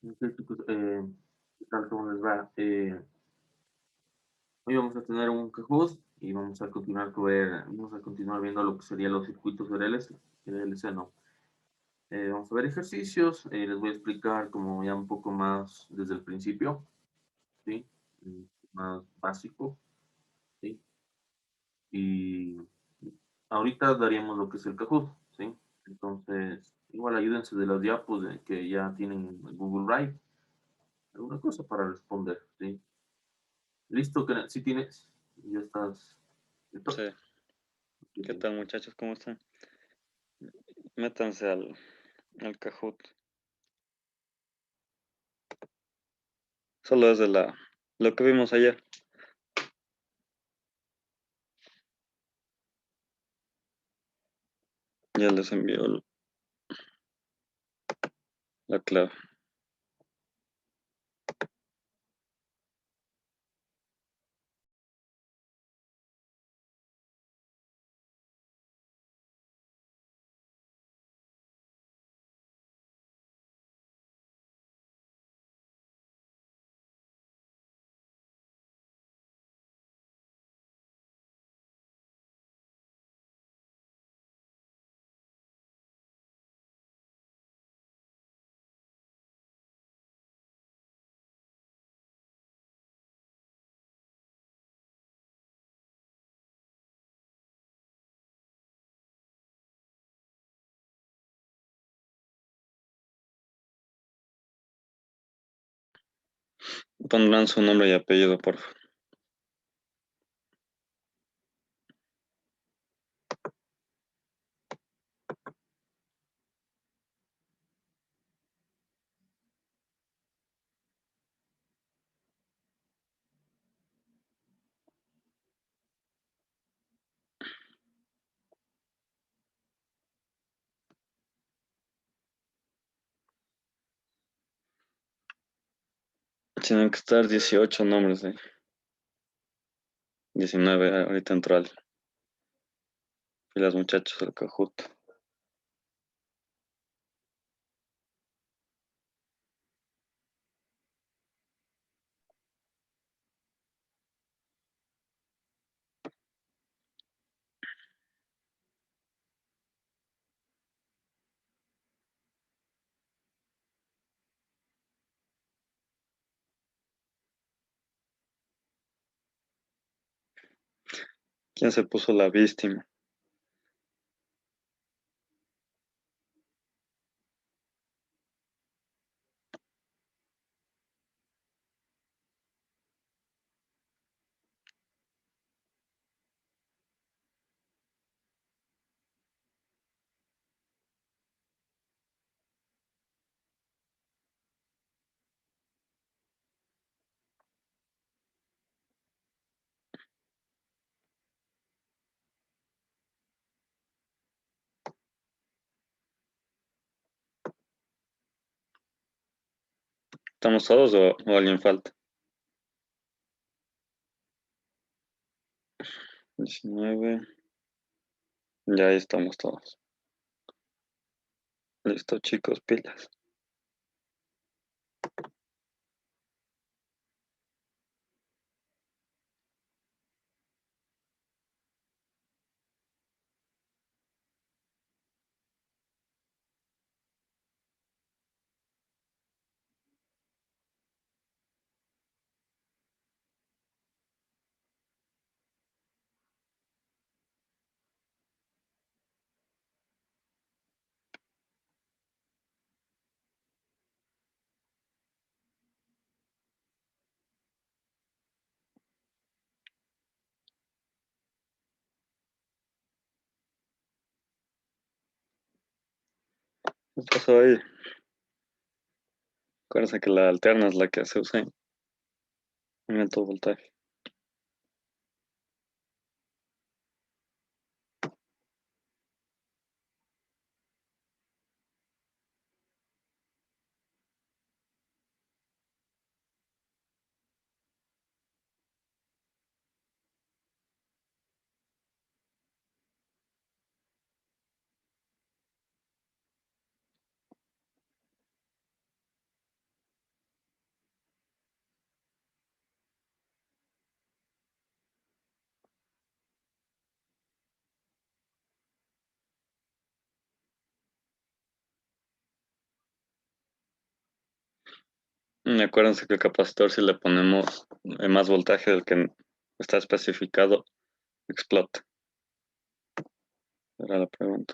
Ok, chicos, ¿qué tal? ¿Cómo les va? Hoy vamos a tener un Kahoot y vamos a continuar viendo lo que serían los circuitos de LS, no. Vamos a ver ejercicios, les voy a explicar como ya un poco más desde el principio, ¿sí? Más básico, ¿sí? Y ahorita daríamos lo que es el Kahoot, ¿sí? Entonces, igual ayúdense de las diapos que ya tienen en Google Drive, alguna cosa para responder, ¿sí? Listo, que si tienes, ya estás. Sí, ¿Listo? ¿qué Ok. tal muchachos? ¿Cómo están? Métanse al Kahoot. Solo es de lo que vimos ayer. Ya les envió la clave. Pondrán su nombre y apellido, por favor. Tienen que estar 18 nombres, 19, ahorita entró al filas muchachos al Kahoot. ¿Quién se puso la víctima? ¿Estamos todos o alguien falta? 19, ya ahí estamos todos. Listo, chicos, pilas. ¿Qué pasó ahí? Acuérdense que la alterna es la que se usa en alto voltaje. Acuérdense que el capacitor, si le ponemos más voltaje del que está especificado, explota. Era la pregunta.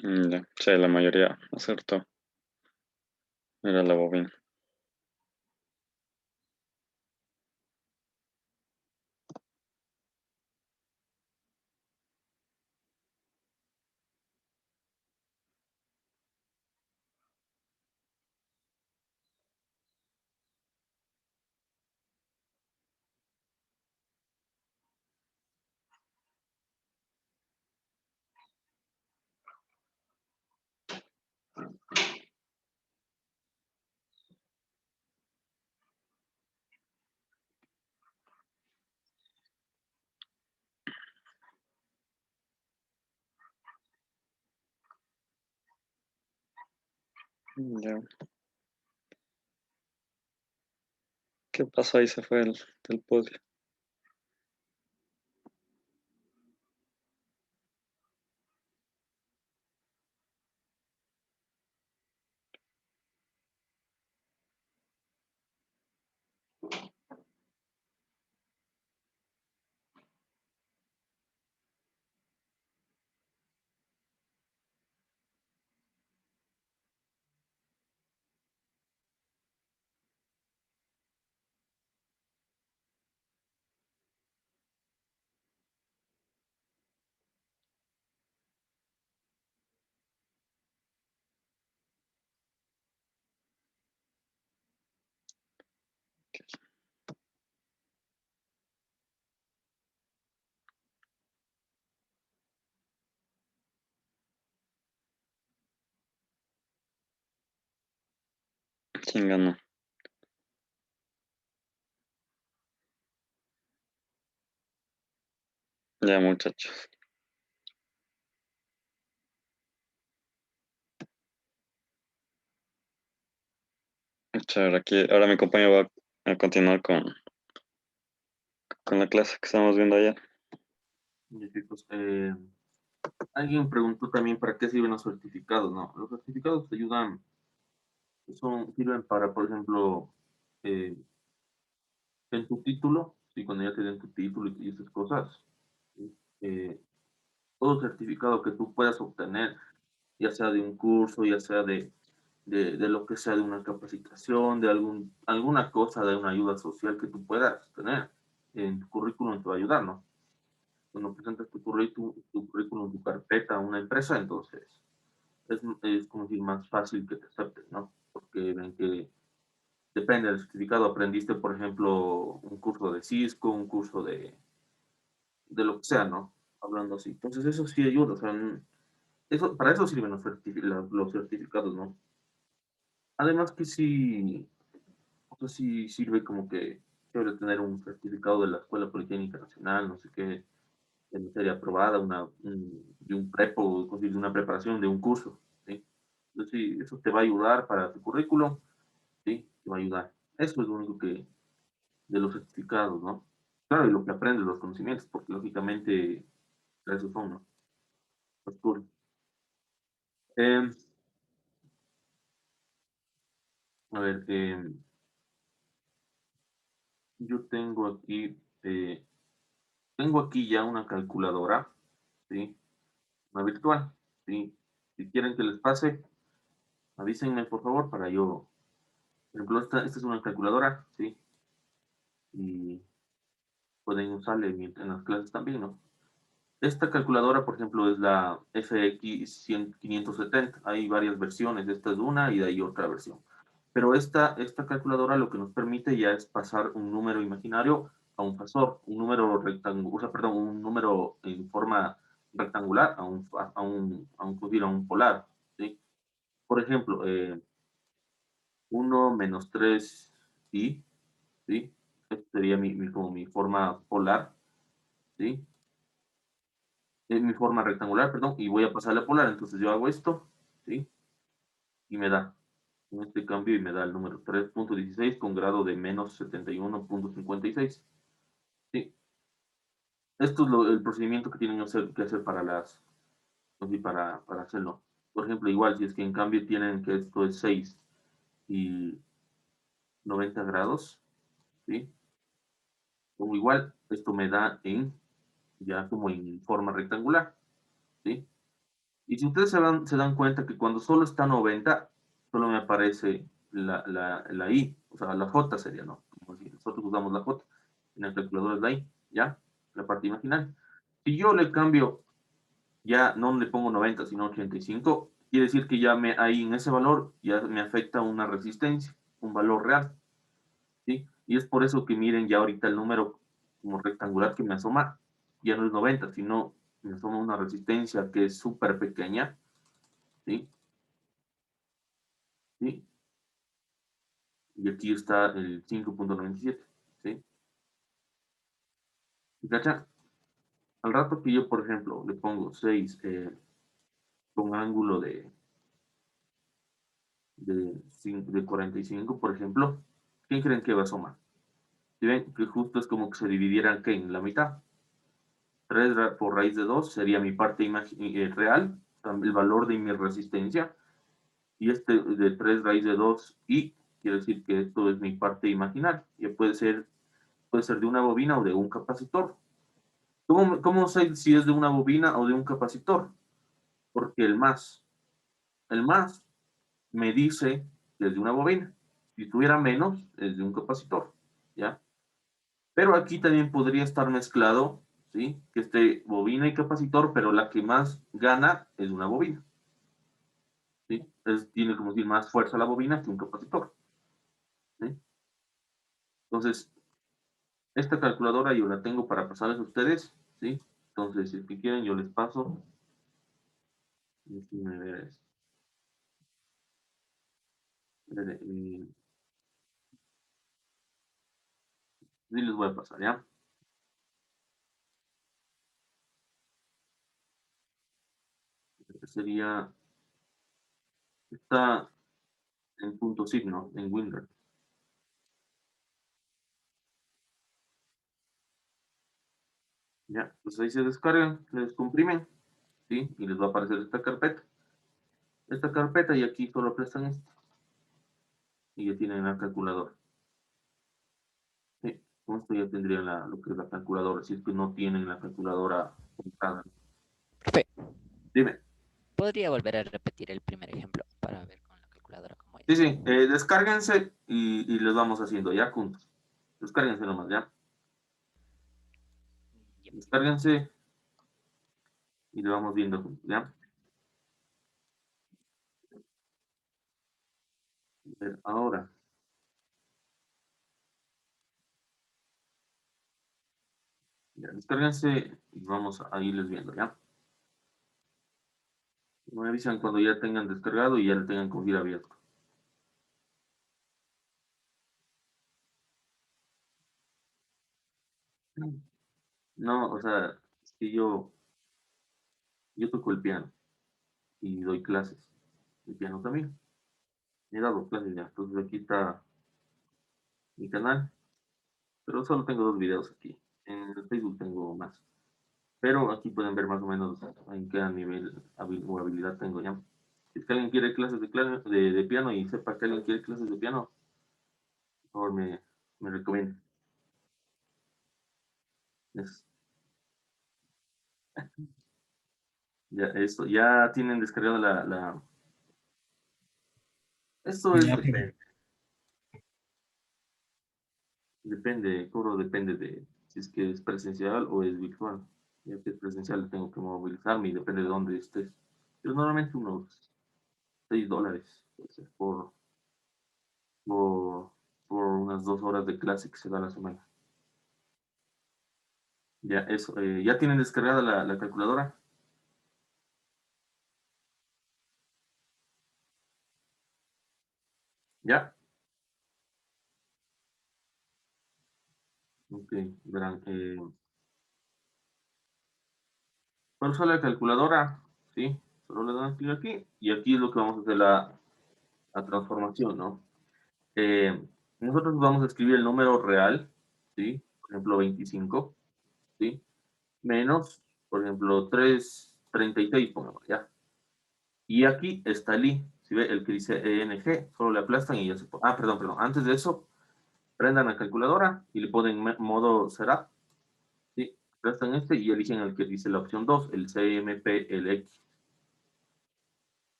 Ya, sí, la mayoría acertó. Era la bobina. Ya. ¿Qué pasó? Ahí se fue del podio. ¿Quién ganó? Ya, muchachos. Chévere, aquí, ahora mi compañero va a continuar con la clase que estamos viendo allá. Y chicos, alguien preguntó también para qué sirven los certificados, ¿no? Los certificados te ayudan, sirven para, por ejemplo, eh, en tu título, sí, cuando ya te den tu título y esas cosas, ¿sí? Todo certificado que tú puedas obtener, ya sea de un curso, ya sea de lo que sea, de una capacitación, de alguna cosa, de una ayuda social que tú puedas tener en tu currículum, te va a ayudar, ¿no? Cuando presentas tu currículum, tu carpeta a una empresa, entonces es como decir más fácil que te acepten, ¿no? Porque ven que depende del certificado, aprendiste, por ejemplo, un curso de Cisco, un curso de lo que sea, ¿no? Hablando así. Entonces eso sí ayuda, o sea, eso, para eso sirven los certificados, ¿no? Además que sí, o sea, sí sirve como que debe tener un certificado de la Escuela Politécnica Nacional, no sé qué, de materia aprobada, de un prepo, de una preparación, de un curso, ¿sí? Entonces, sí, eso te va a ayudar para tu currículum, ¿sí? Te va a ayudar. Eso es lo único que, de los certificados, ¿no? Claro, y lo que aprendes, los conocimientos, porque lógicamente, esos son, ¿no? Los cool. Eh, a ver, yo eh, tengo aquí ya una calculadora, ¿sí? Una virtual, ¿sí? Si quieren que les pase, avísenme por favor para yo, por ejemplo, esta es una calculadora, ¿sí? Y pueden usarla en las clases también, ¿no? Esta calculadora, por ejemplo, es la FX 570. Hay varias versiones, esta es una y de ahí otra versión. Pero esta calculadora lo que nos permite ya es pasar un número imaginario a un fasor, un número rectangular, o sea, perdón, un número en forma rectangular a un polar, ¿sí? Por ejemplo, 1 menos 3i, ¿sí? Esta sería como mi forma polar, ¿sí? Es mi forma rectangular, perdón, y voy a pasarle a polar, entonces yo hago esto, ¿sí? Y me da, en este cambio, y me da el número 3.16 con grado de menos 71.56, ¿sí? Esto es el procedimiento que tienen que hacer para para hacerlo. Por ejemplo, igual, si es que en cambio tienen que esto es 6 y 90 grados, ¿sí? Como igual, esto me da ya como en forma rectangular, ¿sí? Y si ustedes se dan cuenta que cuando solo está 90, solo me aparece la I, o sea, la J sería, ¿no? Como si nosotros usamos la J, en el calculador es la I, ¿ya? La parte imaginal. Si yo le cambio, ya no le pongo 90, sino 85, quiere decir que ya ahí en ese valor ya me afecta una resistencia, un valor real, ¿sí? Y es por eso que miren ya ahorita el número como rectangular que me asoma, ya no es 90, sino me asoma una resistencia que es súper pequeña, ¿sí? ¿Sí? Y aquí está el 5.97, ¿sí? ¿Y cacha? Al rato que yo, por ejemplo, le pongo 6 con ángulo de 45, por ejemplo, ¿quién creen que va a asomar? Si ven que justo es como que se dividieran que en la mitad. 3 por raíz de 2 sería mi parte real, el valor de mi resistencia, y este de 3 raíz de 2 y quiere decir que esto es mi parte imaginaria, y puede ser de una bobina o de un capacitor. ¿Cómo sé si es de una bobina o de un capacitor? Porque el más me dice que es de una bobina. Si tuviera menos, es de un capacitor, ¿ya? Pero aquí también podría estar mezclado, ¿sí? Que esté bobina y capacitor, pero la que más gana es una bobina, ¿sí? Tiene como decir más fuerza la bobina que un capacitor, ¿sí? Entonces, esta calculadora yo la tengo para pasarles a ustedes, ¿sí? Entonces, si quieren, yo les paso. Déjenme ver esto. Sí les voy a pasar, ¿ya? Este sería, está en punto signo, en WinRAR. Ya, pues ahí se descargan, les comprimen, ¿sí? Y les va a aparecer esta carpeta. Esta carpeta y aquí solo prestan esto. Y ya tienen la calculadora. Sí, con esto ya tendrían lo que es la calculadora, si es que no tienen la calculadora comprada. Profe, Dime. ¿podría volver a repetir el primer ejemplo para ver con la calculadora cómo es? Sí, sí, descárguense y les vamos haciendo ya juntos. Descárguense nomás, ya. Yep. Descárguense y le vamos viendo juntos, ya. A ver, ahora, ya, descárguense y vamos a irles viendo, ya. Me avisan cuando ya tengan descargado y ya lo tengan con vida abierto. No, o sea, es que yo toco el piano y doy clases de piano también. He dado clases ya, entonces aquí está mi canal, pero solo tengo 2 videos aquí. En el Facebook tengo más, pero aquí pueden ver más o menos en qué nivel o habilidad tengo ya. Si es que alguien quiere clases de piano y sepa que alguien quiere clases de piano, por favor me recomienda. Es- ya, esto, ya tienen descargado esto es, Ya, profe. cobro depende de si es que es presencial o es virtual. Ya que es presencial tengo que movilizarme y depende de dónde estés. Pero normalmente unos $6 puede ser las 2 horas de clase que se da a la semana. Ya, eso. ¿Ya tienen descargada la calculadora? ¿Ya? Ok, verán. Para usar la calculadora, ¿sí? Solo le dan clic aquí y aquí es lo que vamos a hacer la transformación, ¿no? Eh, Nosotros vamos a escribir el número real, ¿sí? Por ejemplo, 25, ¿sí? Menos, por ejemplo, 336, pongamos, ¿ya? Y aquí está el i, ¿sí ve? El que dice ENG, solo le aplastan y ya se pone. Ah, perdón. Antes de eso, prendan la calculadora y le ponen modo setup, ¿sí? Aplastan este y eligen el que dice la opción 2, el CMPLX,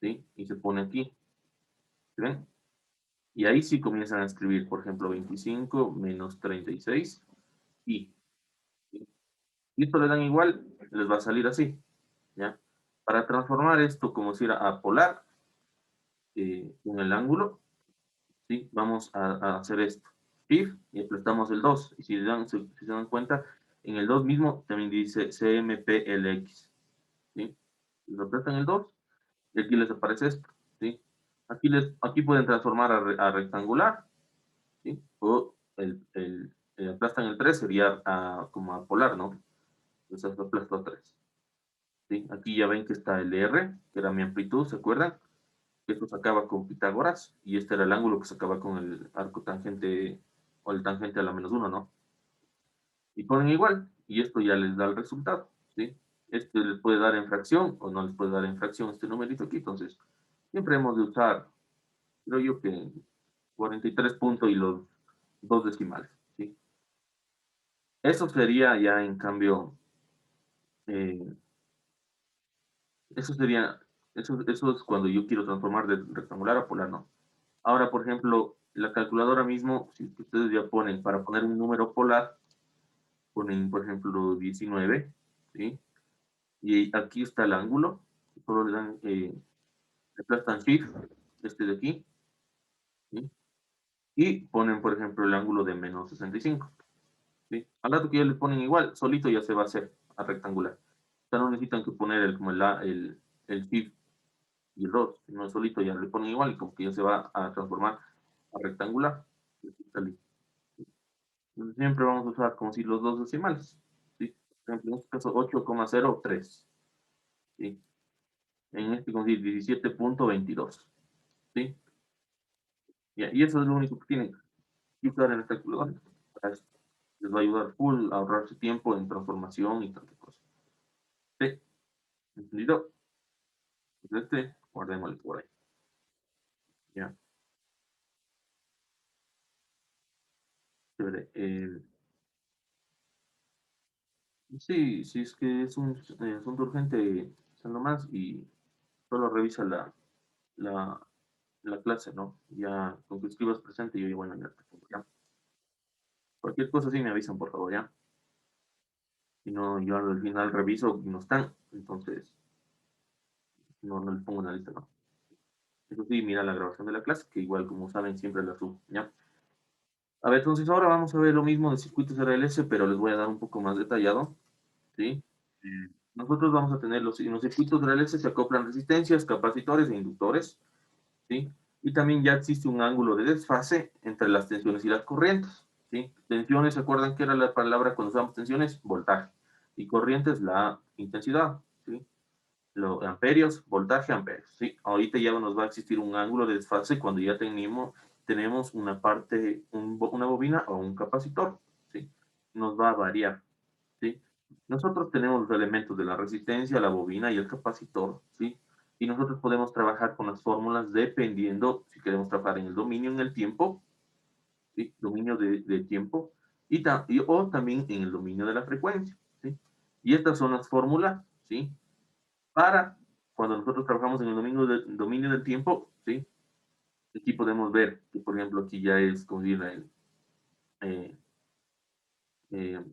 ¿sí? Y se pone aquí, ¿sí ven? Y ahí sí comienzan a escribir, por ejemplo, 25 menos 36 y, ¿sí? Y esto le dan igual, les va a salir así, ¿ya? Para transformar esto como si era a polar, en el ángulo, ¿sí? Vamos a hacer esto. Shift y aplastamos el 2. Y si se dan cuenta, en el 2 mismo también dice CMPLX, ¿sí? Lo aplastan el 2 y aquí les aparece esto, ¿sí? Aquí pueden transformar a rectangular, ¿sí? O aplastan el 3 sería como a polar, ¿no? Entonces aplasto a 3. ¿Sí? Aquí ya ven que está el R, que era mi amplitud, ¿se acuerdan? Esto sacaba con Pitágoras y este era el ángulo que sacaba con el arco tangente o el tangente a la -1, ¿no? Y ponen igual y esto ya les da el resultado, ¿sí? Este les puede dar en fracción o no les puede dar en fracción este numerito aquí, entonces siempre hemos de usar, creo yo que 43 puntos y los dos decimales, ¿sí? Eso sería ya en cambio, eh, eso sería, eso es cuando yo quiero transformar de rectangular a polar, ¿no? Ahora, por ejemplo, la calculadora mismo, si ustedes ya ponen, para poner un número polar, ponen, por ejemplo, 19, ¿sí? Y aquí está el ángulo, solo le dan, le aplastan Shift, este de aquí, ¿sí? Y ponen, por ejemplo, el ángulo de -65, ¿sí? Al rato que ya le ponen igual, solito ya se va a hacer a rectangular. O sea, no necesitan que poner el Shift y el 2, sino solito ya le ponen igual y como que ya se va a transformar a rectangular. Siempre vamos a usar como si los dos decimales, ¿sí? Por ejemplo, en este caso 8,03, ¿sí? En este como si 17,22, ¿sí? Y eso es lo único que tienen que usar en el calculador. Les va a ayudar full a ahorrarse tiempo en transformación y tantas cosas. ¿Sí? ¿Entendido? Pues guardémosle por ahí. Ya. Chévere. Sí, sí, es que es un asunto urgente, lo más y solo revisa la, la clase, ¿no? Ya con que escribas presente, yo ya voy a mandarte, ¿ya? Cualquier cosa sí me avisan, por favor, ¿ya? Si no, yo al final reviso y no están, entonces no les pongo en la lista, ¿no? Eso sí, mira la grabación de la clase, que igual, como saben, siempre la subo, ¿ya? A ver, entonces ahora vamos a ver lo mismo de circuitos RLS, pero les voy a dar un poco más detallado, ¿sí? Nosotros vamos a tener en los circuitos RLS se acoplan resistencias, capacitores e inductores, ¿sí? Y también ya existe un ángulo de desfase entre las tensiones y las corrientes, ¿sí? Tensiones, ¿se acuerdan que era la palabra cuando usamos tensiones? Voltaje. Y corrientes, la intensidad, ¿sí? Los amperios, voltaje, amperios, ¿sí? Ahorita ya nos va a existir un ángulo de desfase cuando ya tenemos una parte, una bobina o un capacitor, ¿sí? Nos va a variar, ¿sí? Nosotros tenemos los elementos de la resistencia, la bobina y el capacitor, ¿sí? Y nosotros podemos trabajar con las fórmulas dependiendo si queremos trabajar en el dominio en el tiempo, ¿sí? Dominio de tiempo, o también en el dominio de la frecuencia, ¿sí? Y estas son las fórmulas, ¿sí? Para cuando nosotros trabajamos en el dominio del tiempo, ¿sí? Aquí podemos ver que, por ejemplo, aquí ya es, como decir, eh, eh,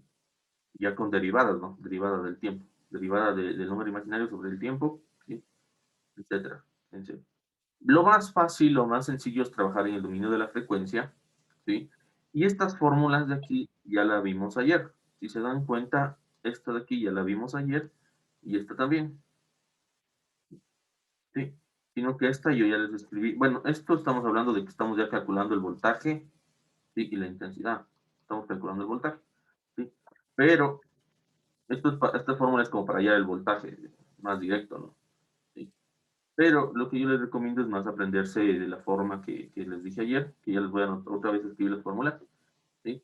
ya con derivadas, ¿no? Derivadas del tiempo, derivada del número imaginario sobre el tiempo, ¿sí? Etcétera. Lo más fácil, lo más sencillo es trabajar en el dominio de la frecuencia, ¿sí? Y estas fórmulas de aquí ya la vimos ayer. Si se dan cuenta, esta de aquí ya la vimos ayer y esta también. ¿Sí? Sino que esta yo ya les escribí. Bueno, esto estamos hablando de que estamos ya calculando el voltaje, ¿sí? Y la intensidad. Estamos calculando el voltaje, ¿sí? Pero esta fórmula es como para hallar el voltaje más directo, ¿no? ¿Sí? Pero lo que yo les recomiendo es más aprenderse de la forma que les dije ayer, que ya les voy a otra vez escribir las fórmulas, ¿sí?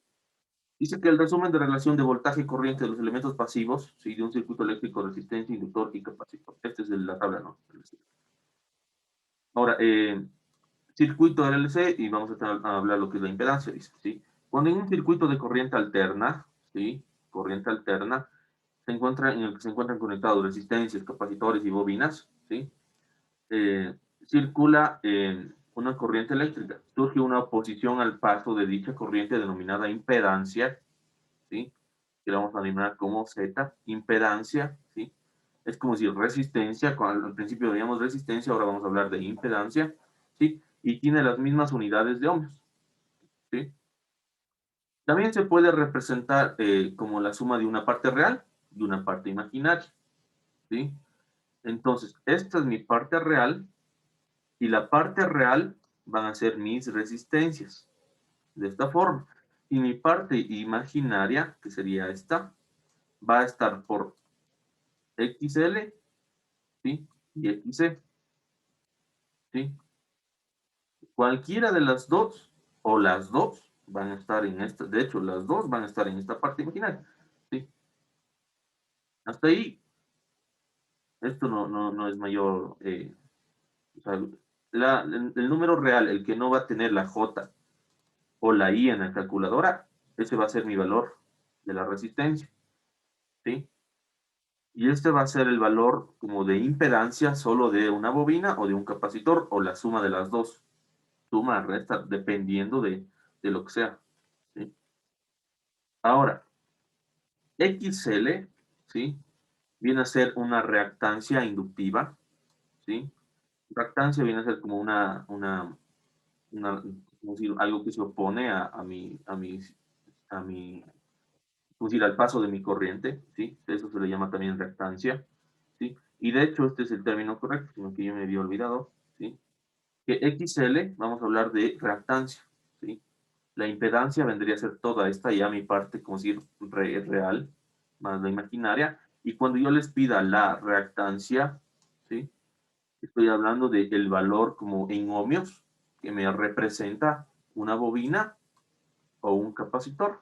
Dice que el resumen de relación de voltaje y corriente de los elementos pasivos, ¿sí? De un circuito eléctrico, resistente, inductor y capacitor. Esta es la tabla, ¿no? Ahora, circuito RLC, y vamos a hablar lo que es la impedancia, dice, ¿sí? Cuando en un circuito de corriente alterna, ¿sí? Corriente alterna, en el que se encuentran conectados resistencias, capacitores y bobinas, ¿sí? Circula una corriente eléctrica. Surge una oposición al paso de dicha corriente denominada impedancia, ¿sí? Que la vamos a denominar como Z, impedancia, ¿sí? Es como si resistencia, cuando al principio veíamos resistencia, ahora vamos a hablar de impedancia, ¿sí? Y tiene las mismas unidades de ohmios, ¿sí? También se puede representar como la suma de una parte real y una parte imaginaria, ¿sí? Entonces, esta es mi parte real y la parte real van a ser mis resistencias, de esta forma. Y mi parte imaginaria, que sería esta, va a estar por XL, ¿sí? Y XC, ¿sí? Cualquiera de las dos, o las dos, van a estar en esta, de hecho, las dos van a estar en esta parte imaginaria, ¿sí? Hasta ahí, esto no es mayor, o sea, el número real, el que no va a tener la J o la I en la calculadora, ese va a ser mi valor de la resistencia, ¿sí? Y este va a ser el valor como de impedancia solo de una bobina o de un capacitor, o la suma de las dos. Suma, resta, dependiendo de lo que sea, ¿sí? Ahora, XL, ¿sí? Viene a ser una reactancia inductiva, ¿sí? Reactancia viene a ser como como decir, algo que se opone como decir, al paso de mi corriente, ¿sí? Eso se le llama también reactancia, ¿sí? Y de hecho, este es el término correcto, sino que yo me había olvidado, ¿sí? Que XL, vamos a hablar de reactancia, ¿sí? La impedancia vendría a ser toda esta, ya mi parte, como decir, real, más la imaginaria, y cuando yo les pida la reactancia, ¿sí? Estoy hablando del valor como en ohmios, que me representa una bobina o un capacitor,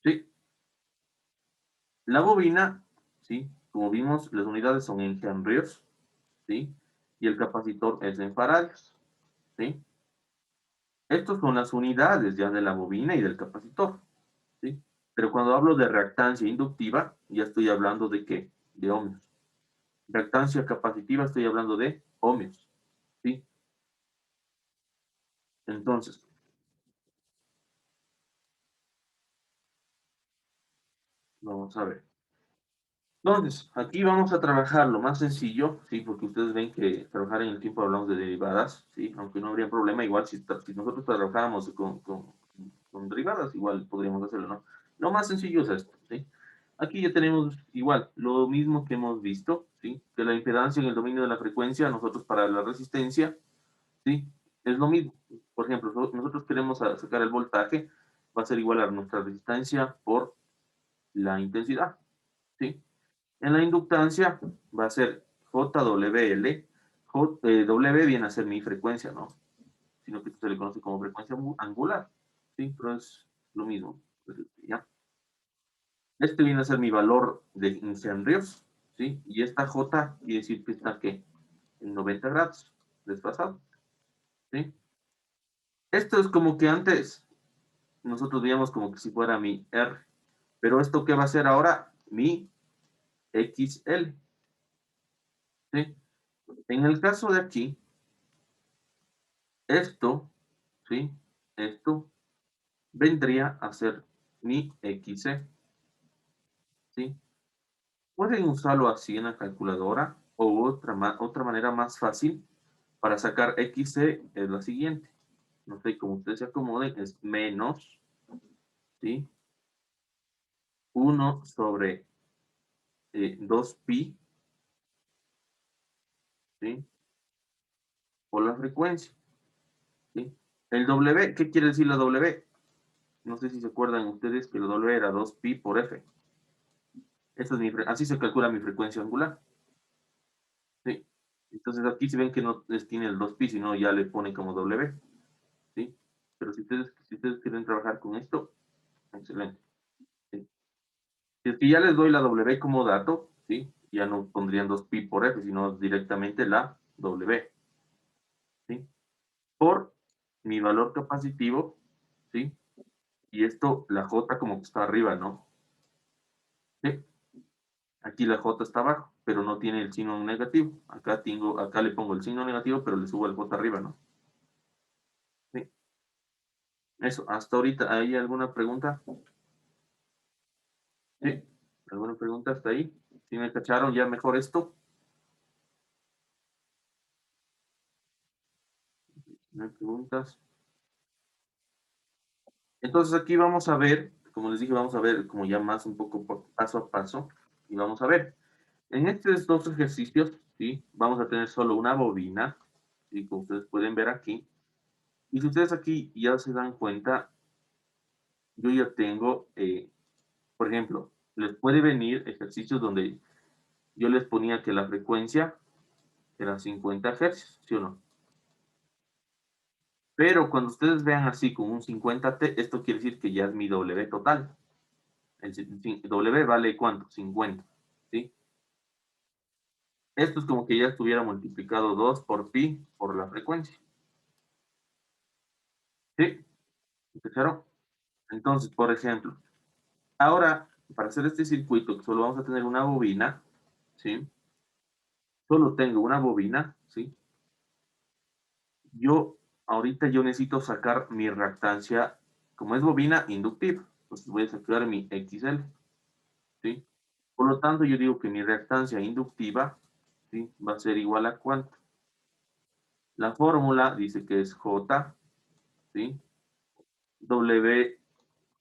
¿sí? La bobina, ¿sí? Como vimos, las unidades son en henrios, ¿sí? Y el capacitor es en faradios, ¿sí? Estas son las unidades ya de la bobina y del capacitor, ¿sí? Pero cuando hablo de reactancia inductiva, ya estoy hablando de ¿qué? De ohmios. Reactancia capacitiva, estoy hablando de ohmios, ¿sí? Entonces, vamos a ver. Entonces, aquí vamos a trabajar lo más sencillo, ¿sí? Porque ustedes ven que trabajar en el tiempo hablamos de derivadas, ¿sí? Aunque no habría problema, igual si nosotros trabajáramos con derivadas, igual podríamos hacerlo, ¿no? Lo más sencillo es esto, ¿sí? Aquí ya tenemos igual, lo mismo que hemos visto, ¿sí? Que la impedancia en el dominio de la frecuencia, nosotros para la resistencia, ¿sí? Es lo mismo. Por ejemplo, nosotros queremos sacar el voltaje, va a ser igual a nuestra resistencia por la intensidad, ¿sí? En la inductancia va a ser JWL. W viene a ser mi frecuencia, ¿no? Sino que se le conoce como frecuencia angular, ¿sí? Pero es lo mismo, ¿ya? Este viene a ser mi valor de incendios, ¿sí? Y esta J quiere decir que está, ¿qué? En 90 grados desfasado, ¿sí? Esto es como que antes nosotros veíamos como que si fuera mi R, pero esto ¿qué va a ser ahora? Mi XL, ¿sí? En el caso de aquí, esto, ¿sí? Esto vendría a ser mi XC, ¿sí? Pueden usarlo así en la calculadora o otra manera más fácil para sacar XC es la siguiente. no sé, como ustedes se acomoden, es menos, ¿sí? 1 sobre 2pi, ¿sí? Por la frecuencia, ¿sí? El W, ¿qué quiere decir la W? No sé si se acuerdan ustedes que la W era 2pi por F. Así se calcula mi frecuencia angular. ¿Sí? Entonces aquí si ven que no tiene el 2pi, sino ya le pone como W. ¿Sí? Pero si ustedes quieren trabajar con esto, excelente. ¿Sí? Si es que ya les doy la W como dato, ¿sí? Ya no pondrían 2pi por F, sino directamente la W. ¿Sí? Por mi valor capacitivo, ¿sí? Y esto, la J como que está arriba, ¿no? ¿Sí? Aquí la J está abajo, pero no tiene el signo negativo. Acá le pongo el signo negativo, pero le subo el J arriba, ¿no? Sí. Eso, hasta ahorita, ¿hay alguna pregunta? Sí. ¿Alguna pregunta hasta ahí? ¿Sí me cacharon ya mejor esto? ¿No hay preguntas? Entonces aquí vamos a ver, como les dije, vamos a ver como ya más un poco paso a paso. Y vamos a ver. En estos dos ejercicios, ¿sí? Vamos a tener solo una bobina, ¿sí? Como ustedes pueden ver aquí. Y si ustedes aquí ya se dan cuenta, yo ya tengo, por ejemplo, les puede venir ejercicios donde yo les ponía que la frecuencia era 50 Hz, ¿sí o no? Pero cuando ustedes vean así con un 50T, esto quiere decir que ya es mi W total. El W vale ¿cuánto? 50, ¿sí? Esto es como que ya estuviera multiplicado 2 por pi por la frecuencia. ¿Sí? ¿Escucharon? Entonces, por ejemplo, ahora, para hacer este circuito, que solo vamos a tener una bobina, ¿sí? Solo tengo una bobina, ¿sí? Ahorita yo necesito sacar mi reactancia, como es bobina inductiva, pues voy a sacar mi XL, ¿sí? Por lo tanto, yo digo que mi reactancia inductiva, ¿sí? Va a ser igual a ¿cuánto? La fórmula dice que es J, ¿sí? W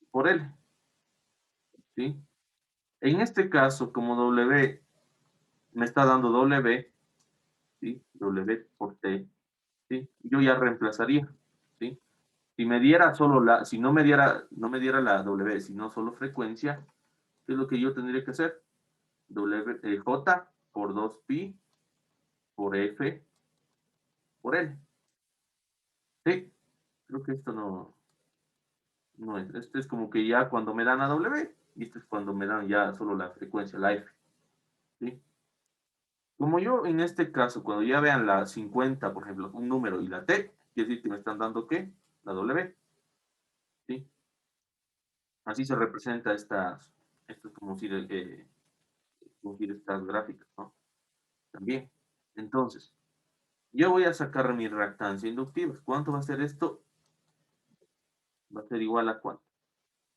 por L, ¿sí? En este caso, como W me está dando W, ¿sí? W por T, ¿sí? Yo ya reemplazaría, ¿sí? Si me diera si no me diera la W, sino solo frecuencia, ¿qué es lo que yo tendría que hacer? J por 2pi por F por L. Sí, creo que esto no es. Esto es como que ya cuando me dan la W, y esto es cuando me dan ya solo la frecuencia, la F. ¿Sí? Como yo en este caso, cuando ya vean la 50, por ejemplo, un número y la T, quiere decir que me están dando ¿qué? La W. ¿Sí? Así se representa esto es como decir estas gráficas, ¿no? También. Entonces, yo voy a sacar mi reactancia inductiva. ¿Cuánto va a ser esto? Va a ser igual a ¿cuánto?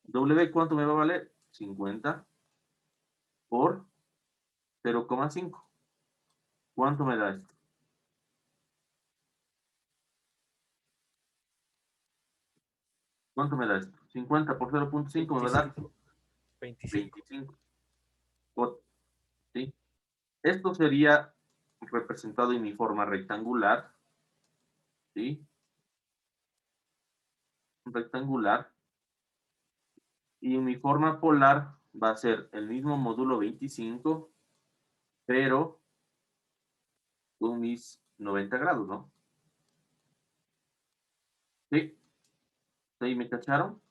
W, ¿cuánto me va a valer? 50 por 0,5. ¿Cuánto me da esto? ¿Cuánto me da esto? 50 por 0,5 me va a dar 25. ¿Sí? Esto sería representado en mi forma rectangular. ¿Sí? Rectangular. Y en mi forma polar va a ser el mismo módulo 25, pero con mis 90 grados, ¿no? ¿Sí? ¿Ahí me cacharon?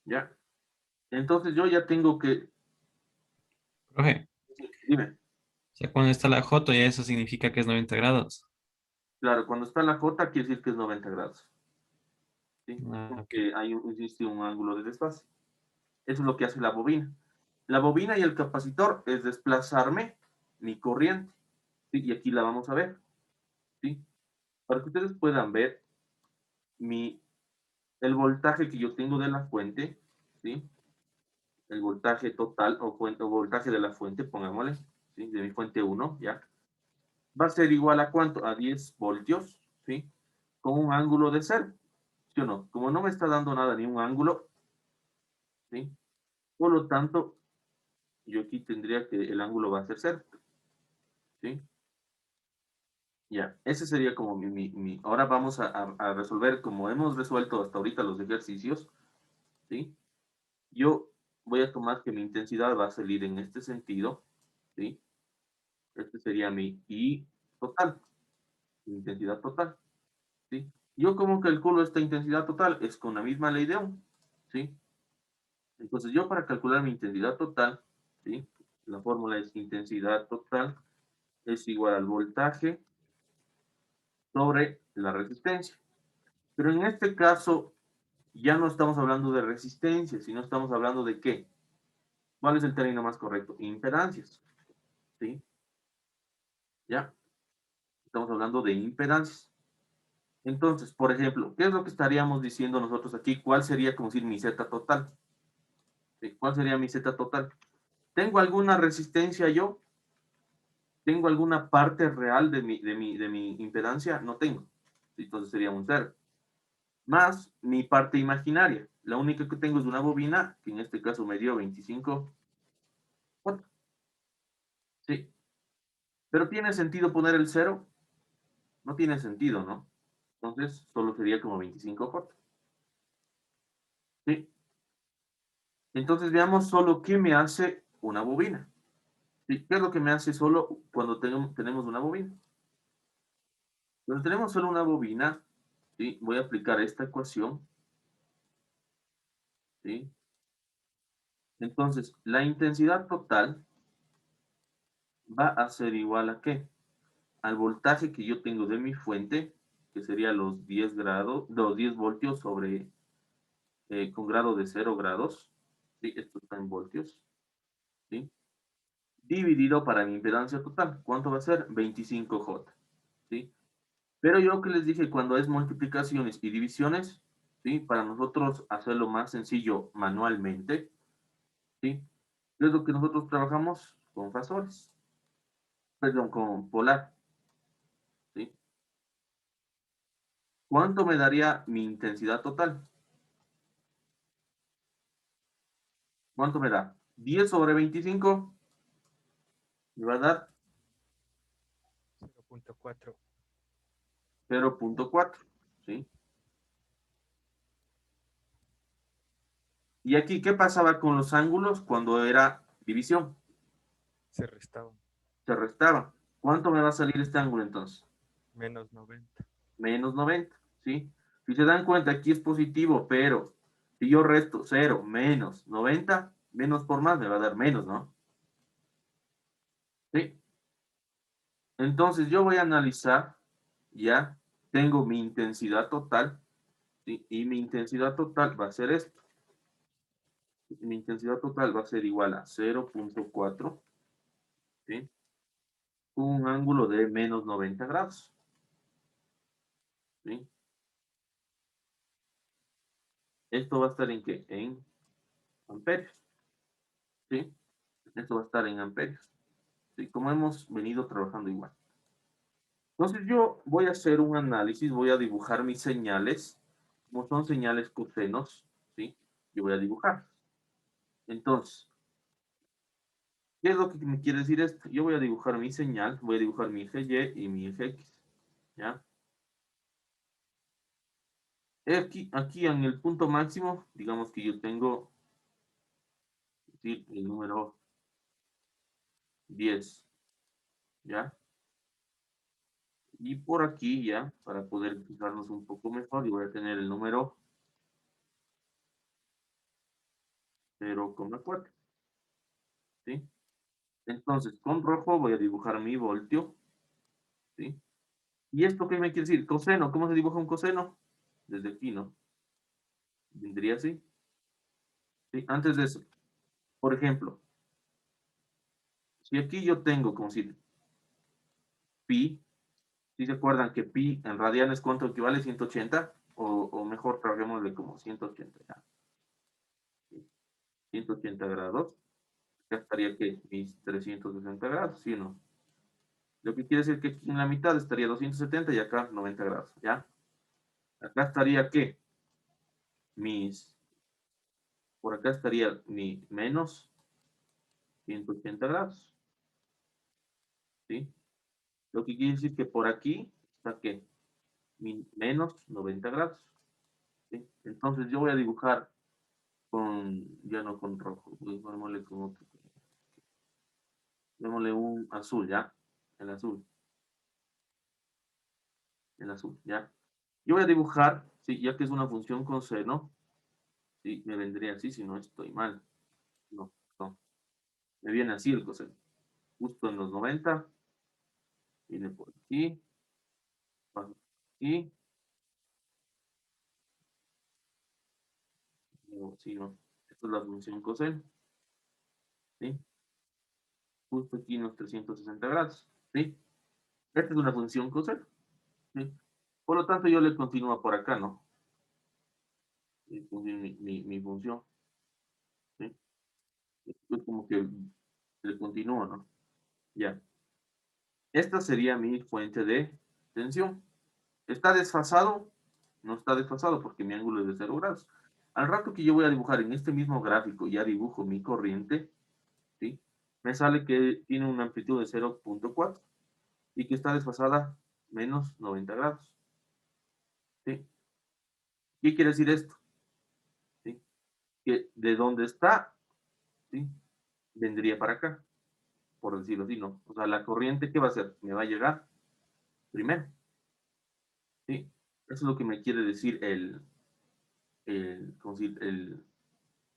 ¿Ya? Entonces yo ya tengo que... Profe, Dime. o sea, cuando está la J, ya eso significa que es 90 grados. Claro, cuando está la J quiere decir que es 90 grados. ¿Sí? Ah, ok. Porque existe un ángulo de desfase. Eso es lo que hace la bobina. La bobina y el capacitor es desplazarme mi corriente. ¿Sí? Y aquí la vamos a ver. ¿Sí? Para que ustedes puedan ver el voltaje que yo tengo de la fuente, ¿sí? El voltaje total o voltaje de la fuente, pongámosle, ¿sí? De mi fuente 1, ¿ya? va a ser igual a ¿cuánto? A 10 voltios, ¿sí? Con un ángulo de 0, ¿sí o no? Como no me está dando nada, ni un ángulo, ¿sí? Por lo tanto, yo aquí tendría que el ángulo va a ser 0, ¿sí? Ya, ese sería como Ahora vamos a resolver, como hemos resuelto hasta ahorita los ejercicios, ¿sí? Yo voy a tomar que mi intensidad va a salir en este sentido, ¿sí? Este sería mi I total, mi intensidad total, ¿sí? Yo como calculo esta intensidad total es con la misma ley de Ohm, ¿sí? Entonces yo para calcular mi intensidad total, ¿sí? La fórmula es intensidad total es igual al voltaje sobre la resistencia. Pero en este caso ya no estamos hablando de resistencia, sino estamos hablando de ¿qué? ¿Cuál es el término más correcto? Impedancias, ¿sí? ¿Ya? Estamos hablando de impedancias. Entonces, por ejemplo, ¿qué es lo que estaríamos diciendo nosotros aquí? ¿Cuál sería, como decir, mi Z total? ¿Sí? ¿Cuál sería mi Z total? ¿Tengo alguna resistencia yo? ¿Tengo alguna parte real de mi impedancia? No tengo. Entonces sería un 0. Más mi parte imaginaria. La única que tengo es una bobina, que en este caso me dio 25 watts. Sí. ¿Pero tiene sentido poner el 0? No tiene sentido, ¿no? Entonces solo sería como 25 watts. Sí. Entonces veamos solo qué me hace una bobina. ¿Sí? ¿Qué es lo que me hace solo cuando tenemos una bobina? Cuando tenemos solo una bobina, ¿sí? Voy a aplicar esta ecuación, ¿sí? Entonces, la intensidad total va a ser igual a ¿qué? Al voltaje que yo tengo de mi fuente, que sería los 10 grados, los 10 voltios sobre, con grado de 0 grados, ¿sí? Esto está en voltios, ¿sí? Dividido para mi impedancia total. ¿Cuánto va a ser? 25J, ¿sí? Pero yo que les dije, cuando es multiplicaciones y divisiones, ¿sí? Para nosotros hacerlo más sencillo manualmente, ¿sí? Es lo que nosotros trabajamos con fasores, perdón, con polar, ¿sí? ¿Cuánto me daría mi intensidad total? ¿Cuánto me da? 10 sobre 25, me va a dar 0.4. 0.4, ¿sí? Y aquí, ¿qué pasaba con los ángulos cuando era división? Se restaba. Se restaba. ¿Cuánto me va a salir este ángulo entonces? Menos 90. Menos 90, ¿sí? Si se dan cuenta, aquí es positivo, pero si yo resto 0 menos 90, menos por más me va a dar menos, ¿no? ¿Sí? Entonces yo voy a analizar, ya tengo mi intensidad total, ¿sí? Y mi intensidad total va a ser esto. Mi intensidad total va a ser igual a 0.4, ¿sí? Un ángulo de menos 90 grados, ¿sí? Esto va a estar en ¿qué? En amperios, ¿sí? Esto va a estar en amperios, ¿sí? Como hemos venido trabajando igual. Entonces yo voy a hacer un análisis, voy a dibujar mis señales, como son señales cosenos, ¿sí? Yo voy a dibujar. Entonces, ¿qué es lo que me quiere decir esto? Yo voy a dibujar mi señal, voy a dibujar mi eje Y y mi eje X, ¿ya? Aquí en el punto máximo, digamos que yo tengo, ¿sí? El número 10, ¿ya? Y por aquí ya, para poder fijarnos un poco mejor, yo voy a tener el número 0,4, ¿sí? Entonces, con rojo voy a dibujar mi voltio, ¿sí? ¿Y esto qué me quiere decir? Coseno, ¿cómo se dibuja un coseno? Desde aquí, ¿no? Vendría así. ¿Sí? Antes de eso, por ejemplo, si aquí yo tengo, como si pi, si se acuerdan que pi en radianes, ¿cuánto equivale? 180, o mejor, trabajémosle como 180, ¿ya? 180 grados, ya estaría que mis 360 grados, ¿sí o no? Lo que quiere decir que aquí en la mitad estaría 270 y acá 90 grados, ¿ya? Acá estaría, ¿qué? Por acá estaría mi menos 180 grados, ¿sí? Lo que quiere decir que por aquí está, ¿qué? Mi menos 90 grados, ¿sí? Entonces yo voy a dibujar ya no con rojo, démosle con otro. Démosle un azul, ¿ya? El azul, ¿ya? Yo voy a dibujar, ¿sí? Ya que es una función con seno, ¿sí? Me vendría así si no estoy mal. No, no. Me viene así el coseno. Justo en los 90. Viene por aquí. Pasa por aquí. Luego, sí, no. Esta es la función coseno. ¿Sí? Justo aquí en los 360 grados. ¿Sí? Esta es una función coseno. ¿Sí? Por lo tanto, yo le continúo por acá, ¿no? Mi función. ¿Sí? Es como que le continúo, ¿no? Ya. Esta sería mi fuente de tensión. ¿Está desfasado? No está desfasado porque mi ángulo es de 0 grados. Al rato que yo voy a dibujar en este mismo gráfico, ya dibujo mi corriente, ¿sí? Me sale que tiene una amplitud de 0.4 y que está desfasada menos 90 grados. ¿Sí? ¿Qué quiere decir esto? ¿Sí? Que de donde está, ¿sí? Vendría para acá, por decirlo así, ¿no? O sea, la corriente, ¿qué va a hacer? Me va a llegar primero. ¿Sí? Eso es lo que me quiere decir ¿cómo decir?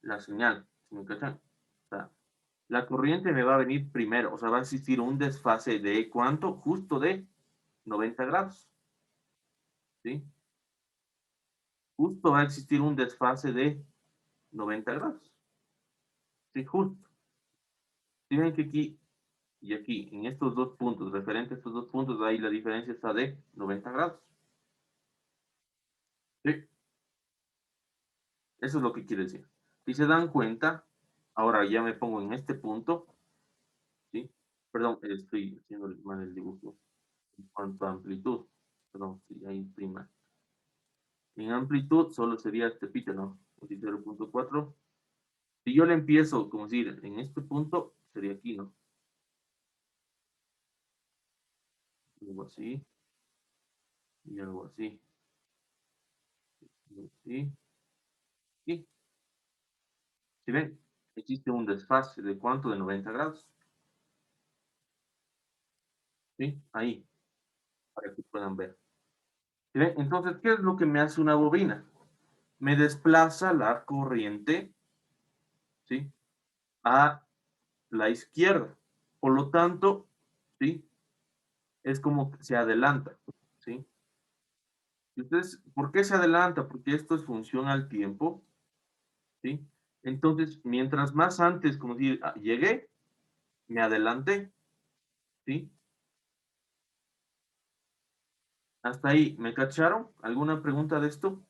La señal. ¿Sí me cachan? O sea, la corriente me va a venir primero, o sea, va a existir un desfase de ¿cuánto? Justo de 90 grados. ¿Sí? Justo va a existir un desfase de 90 grados. Sí, justo. Si ven que aquí y aquí, en estos dos puntos, referente a estos dos puntos, ahí la diferencia está de 90 grados. ¿Sí? Eso es lo que quiere decir. Si se dan cuenta, ahora ya me pongo en este punto, ¿sí? Perdón, estoy haciendo mal el dibujo. En cuanto a amplitud, perdón, sí, ahí prima. En amplitud solo sería este pito, ¿no? 0.4. Si yo le empiezo, como decir, en este punto, sería aquí, ¿no? Algo así. Y algo así. Algo así. Y, si ven, existe un desfase de cuánto, de 90 grados. ¿Sí? Ahí, para que puedan ver. ¿Sí ven? Entonces, ¿qué es lo que me hace una bobina? Me desplaza la corriente, ¿sí? A la izquierda. Por lo tanto, ¿sí? Es como que se adelanta, ¿sí? Entonces, ¿por qué se adelanta? Porque esto es función al tiempo, ¿sí? Entonces, mientras más antes, como decir, llegué, me adelanté, ¿sí? Hasta ahí, ¿me cacharon? ¿Alguna pregunta de esto?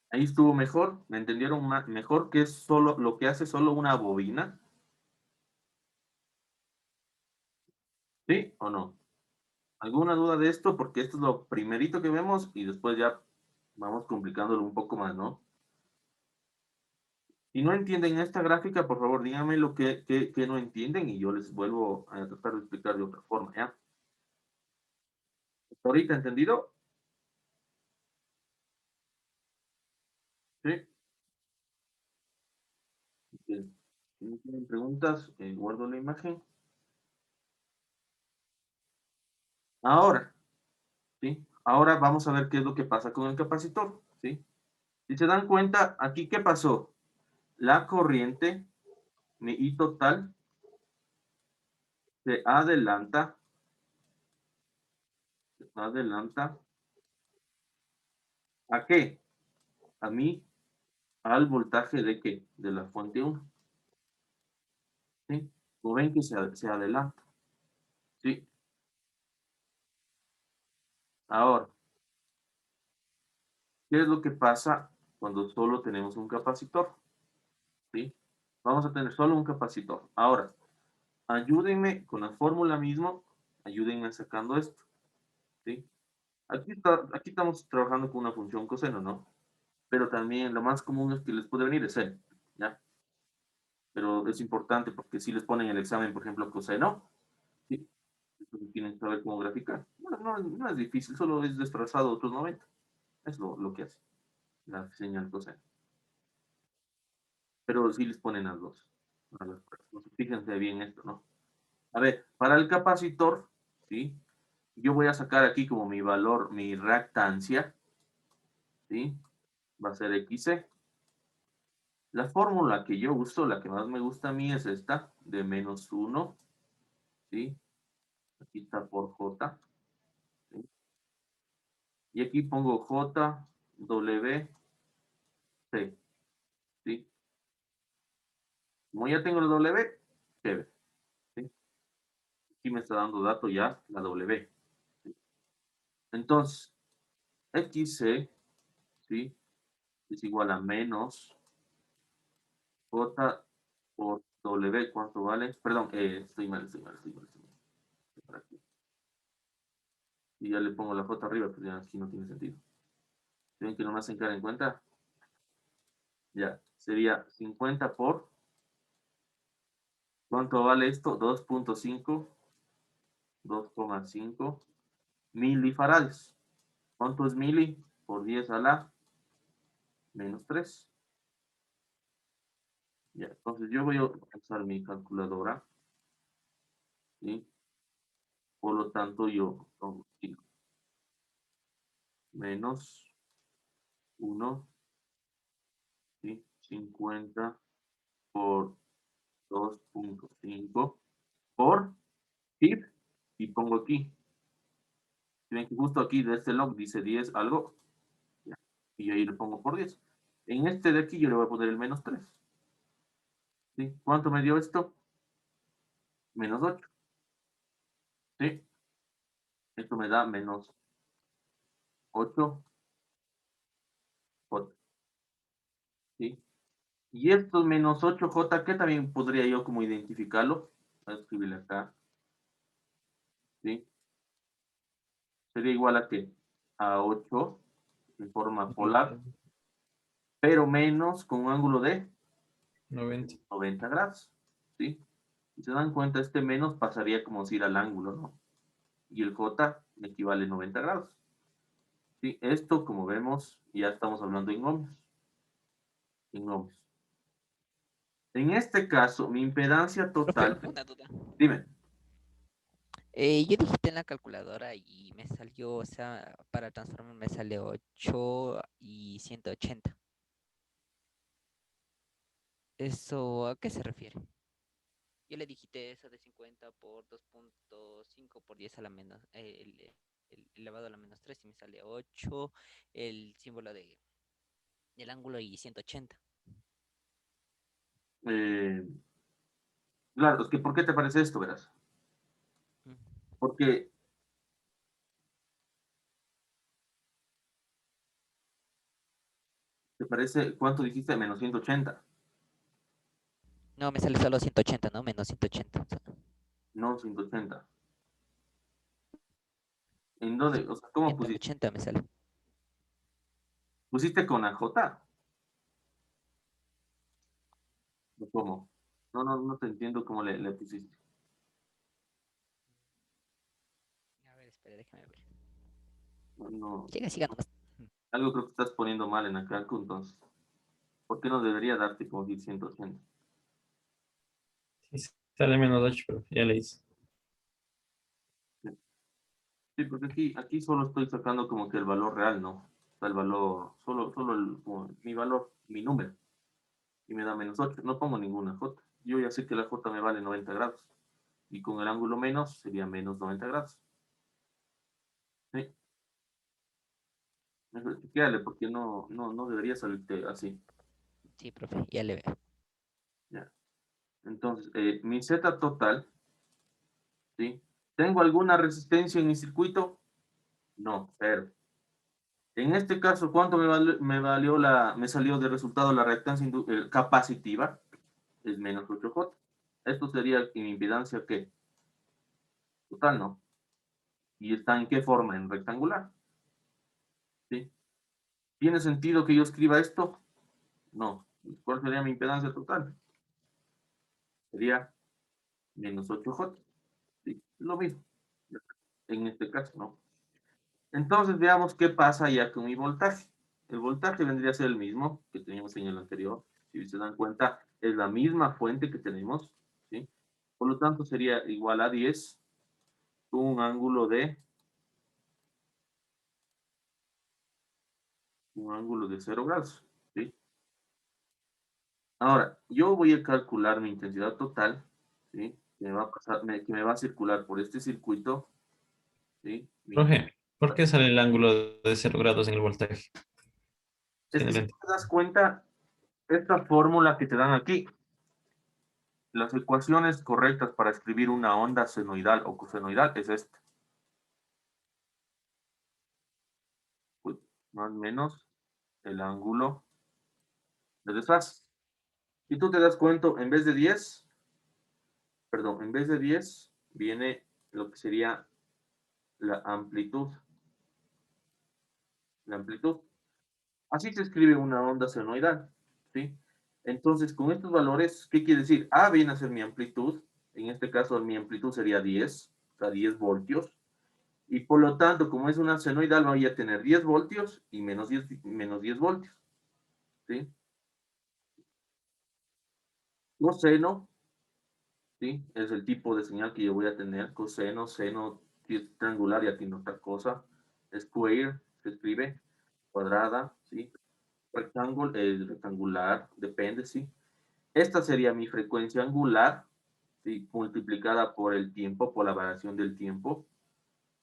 Ahí estuvo mejor, ¿me entendieron mejor que es solo lo que hace solo una bobina? ¿Sí o no? ¿Alguna duda de esto? Porque esto es lo primerito que vemos y después ya vamos complicándolo un poco más, ¿no? Si no entienden esta gráfica, por favor, díganme lo que no entienden y yo les vuelvo a tratar de explicar de otra forma, ¿ya? ¿Hasta ahorita entendido? Sí. Bien. Si no tienen preguntas, guardo la imagen. Ahora, ¿sí? Ahora vamos a ver qué es lo que pasa con el capacitor, ¿sí? Si se dan cuenta, aquí, ¿qué pasó? La corriente, mi I total, se adelanta, ¿a qué? A mí, al voltaje de qué? De la fuente 1, ¿sí? Como ven que se adelanta, ¿sí? Ahora, ¿qué es lo que pasa cuando solo tenemos un capacitor? ¿Sí? Vamos a tener solo un capacitor. Ahora, ayúdenme con la fórmula mismo, ayúdenme sacando esto, ¿sí? Aquí estamos trabajando con una función coseno, ¿no? Pero también lo más común es que les puede venir es seno, ¿ya? Pero es importante porque si les ponen el examen, por ejemplo, coseno, ¿sí? Entonces tienen que saber cómo graficar. No es difícil, solo es desplazado otros 90. Es lo que hace la señal coseno. Pero sí les ponen las dos. Fíjense bien esto, ¿no? A ver, para el capacitor, ¿sí? Yo voy a sacar aquí como mi valor, mi reactancia, ¿sí? Va a ser XC. La fórmula que yo uso, la que más me gusta a mí es esta, de menos 1, ¿sí? Aquí está por J, ¿sí? Y aquí pongo J, W, C, ¿sí? Como ya tengo la W, chévere, ¿sí? Aquí me está dando dato ya la W, ¿sí? Entonces, XC, ¿sí? Es igual a menos J por W, ¿cuánto vale? Perdón, estoy mal. Por aquí. Y ya le pongo la J arriba, pues ya aquí no tiene sentido. ¿Ven que no me hacen caer en cuenta? Ya, sería 50 por... ¿Cuánto vale esto? 2.5, 2,5 milifarads. ¿Cuánto es mili? Por 10 a la menos 3. Ya, entonces yo voy a usar mi calculadora. ¿Sí? Por lo tanto, yo pongo menos 1, ¿sí? 50 por 2.5 por PIB y pongo aquí. Ven que justo aquí de este log dice 10 algo. Ya, y ahí le pongo por 10. En este de aquí yo le voy a poner el menos 3. ¿Sí? ¿Cuánto me dio esto? Menos 8. ¿Sí? Esto me da menos 8 J. ¿Sí? Y estos menos 8J, ¿qué también podría yo como identificarlo? Voy a escribirle acá. ¿Sí? Sería igual a qué? A 8 en forma polar, pero menos con un ángulo de 90 grados. ¿Sí? Si se dan cuenta, este menos pasaría como si ir al ángulo, ¿no? Y el J equivale a 90 grados. ¿Sí? Esto, como vemos, ya estamos hablando en ohmios. En ohmios. En este caso, mi impedancia total... Profe, una duda. Dime. Yo digité en la calculadora y me salió, o sea, para transformar me sale 8 y 180. ¿Eso a qué se refiere? Yo le digité eso de 50 por 2.5 por 10 a la menos, el elevado a la menos 3 y me sale 8, el símbolo del ángulo y 180. Eh, claro, es que ¿por qué te parece esto, verás? Mm. Porque te parece, ¿cuánto dijiste? Menos 180, No, me sale solo 180, ¿no? Menos 180. O sea, no 180. ¿En dónde? O sea, ¿cómo pusiste? 180 me sale. ¿Pusiste con AJ? ¿O cómo? No te entiendo cómo le pusiste. A ver, espera, déjame ver. No, Siga nomás. algo creo que estás poniendo mal en la calco, entonces. ¿Por qué no debería darte como 180? Sí, sale menos 8, pero ya le hice. Sí, porque aquí solo estoy sacando como que el valor real, ¿no? O sea, el valor, solo mi valor, mi número. Y me da menos 8. No pongo ninguna J. Yo ya sé que la J me vale 90 grados. Y con el ángulo menos sería menos 90 grados. ¿Sí? Mejor chequéale porque no debería salirte así. Sí, profe, ya le veo. Ya. Entonces, mi Z total, ¿sí? ¿Tengo alguna resistencia en mi circuito? No, cero. En este caso, ¿cuánto me salió de resultado la reactancia capacitiva? Es menos 8J. Esto sería mi impedancia, ¿qué? Total, ¿no? ¿Y está en qué forma? En rectangular. ¿Sí? ¿Tiene sentido que yo escriba esto? No. ¿Cuál sería mi impedancia total? Sería menos 8J. ¿Sí? Lo mismo. En este caso, ¿no? Entonces veamos qué pasa ya con mi voltaje. El voltaje vendría a ser el mismo que teníamos en el anterior. Si se dan cuenta, es la misma fuente que tenemos, ¿sí? Por lo tanto, sería igual a 10 con un ángulo de 0 grados, ¿sí? Ahora, yo voy a calcular mi intensidad total, ¿sí? Que me va a pasar, que me va a circular por este circuito, ¿sí? Profe, ¿por qué sale el ángulo de 0 grados en el voltaje? Es En que el si ente. te das cuenta, esta fórmula que te dan aquí, las ecuaciones correctas para escribir una onda senoidal o cosenoidal es esta. Pues, más o menos el ángulo de desfase. Si tú te das cuenta, en vez de 10, perdón, en vez de 10 viene lo que sería la amplitud. La amplitud. Así se escribe una onda senoidal, ¿sí? Entonces, con estos valores, ¿qué quiere decir? A viene a ser mi amplitud. En este caso, mi amplitud sería 10, o sea, 10 voltios. Y por lo tanto, como es una senoidal, voy a tener 10 voltios y menos 10 voltios, ¿sí? Coseno, ¿sí? Es el tipo de señal que yo voy a tener. Coseno, seno, si es triangular ya tiene otra cosa. Square, se escribe, cuadrada, ¿sí? Rectángulo, rectangular, depende, ¿sí? Esta sería mi frecuencia angular, ¿sí? Multiplicada por el tiempo, por la variación del tiempo,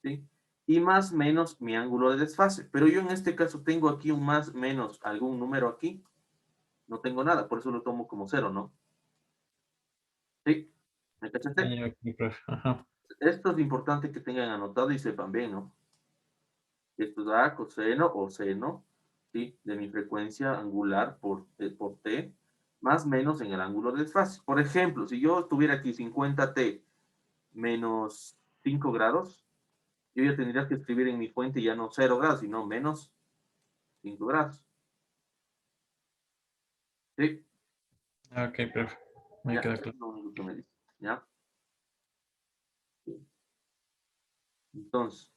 ¿sí? Y más menos mi ángulo de desfase. Pero yo en este caso tengo aquí un más menos algún número aquí. No tengo nada, por eso lo tomo como cero, ¿no? ¿Sí? ¿Me cachaste? Ok, profe. Ajá. Esto es importante que tengan anotado y sepan bien, ¿no? Esto da coseno o seno, ¿sí? De mi frecuencia angular por t, más menos en el ángulo de desfase. Por ejemplo, si yo tuviera aquí 50t menos 5 grados, yo ya tendría que escribir en mi fuente ya no 0 grados, sino menos 5 grados. ¿Sí? Ok, profe. Me Ya, queda eso claro. es lo único que me dice. ¿Ya? Sí. Entonces,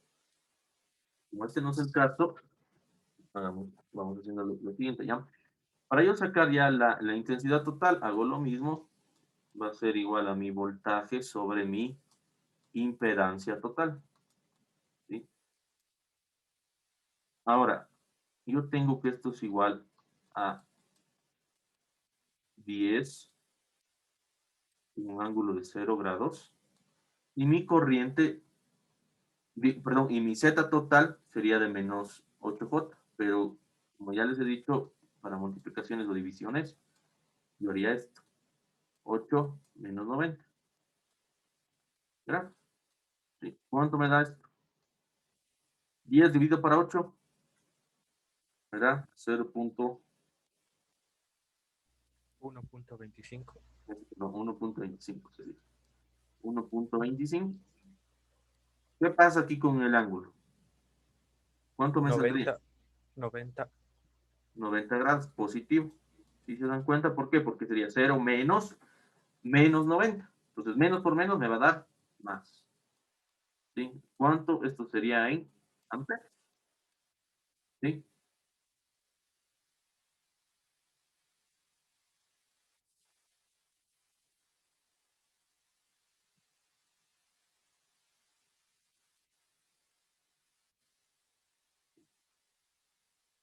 como este no es el caso, vamos haciendo lo siguiente, ¿ya? Para yo sacar ya la intensidad total, hago lo mismo, va a ser igual a mi voltaje sobre mi impedancia total, ¿sí? Ahora, yo tengo que esto es igual a 10 en un ángulo de 0 grados, y mi corriente, perdón, y mi Z total sería de menos 8J, pero como ya les he dicho, para multiplicaciones o divisiones, yo haría esto, 8 menos 90, ¿verdad? ¿Sí? ¿Cuánto me da esto? 10 dividido para 8, ¿verdad? 0.25, 1.25. no, 1.25 sería. 1.25. ¿Qué pasa aquí con el ángulo? ¿Cuánto me saldría? 90. 90. 90 grados, positivo. ¿Sí se dan cuenta? ¿Por qué? Porque sería 0 menos 90. Entonces, menos por menos me va a dar más. ¿Sí? ¿Cuánto? Esto sería en amperes. ¿Sí?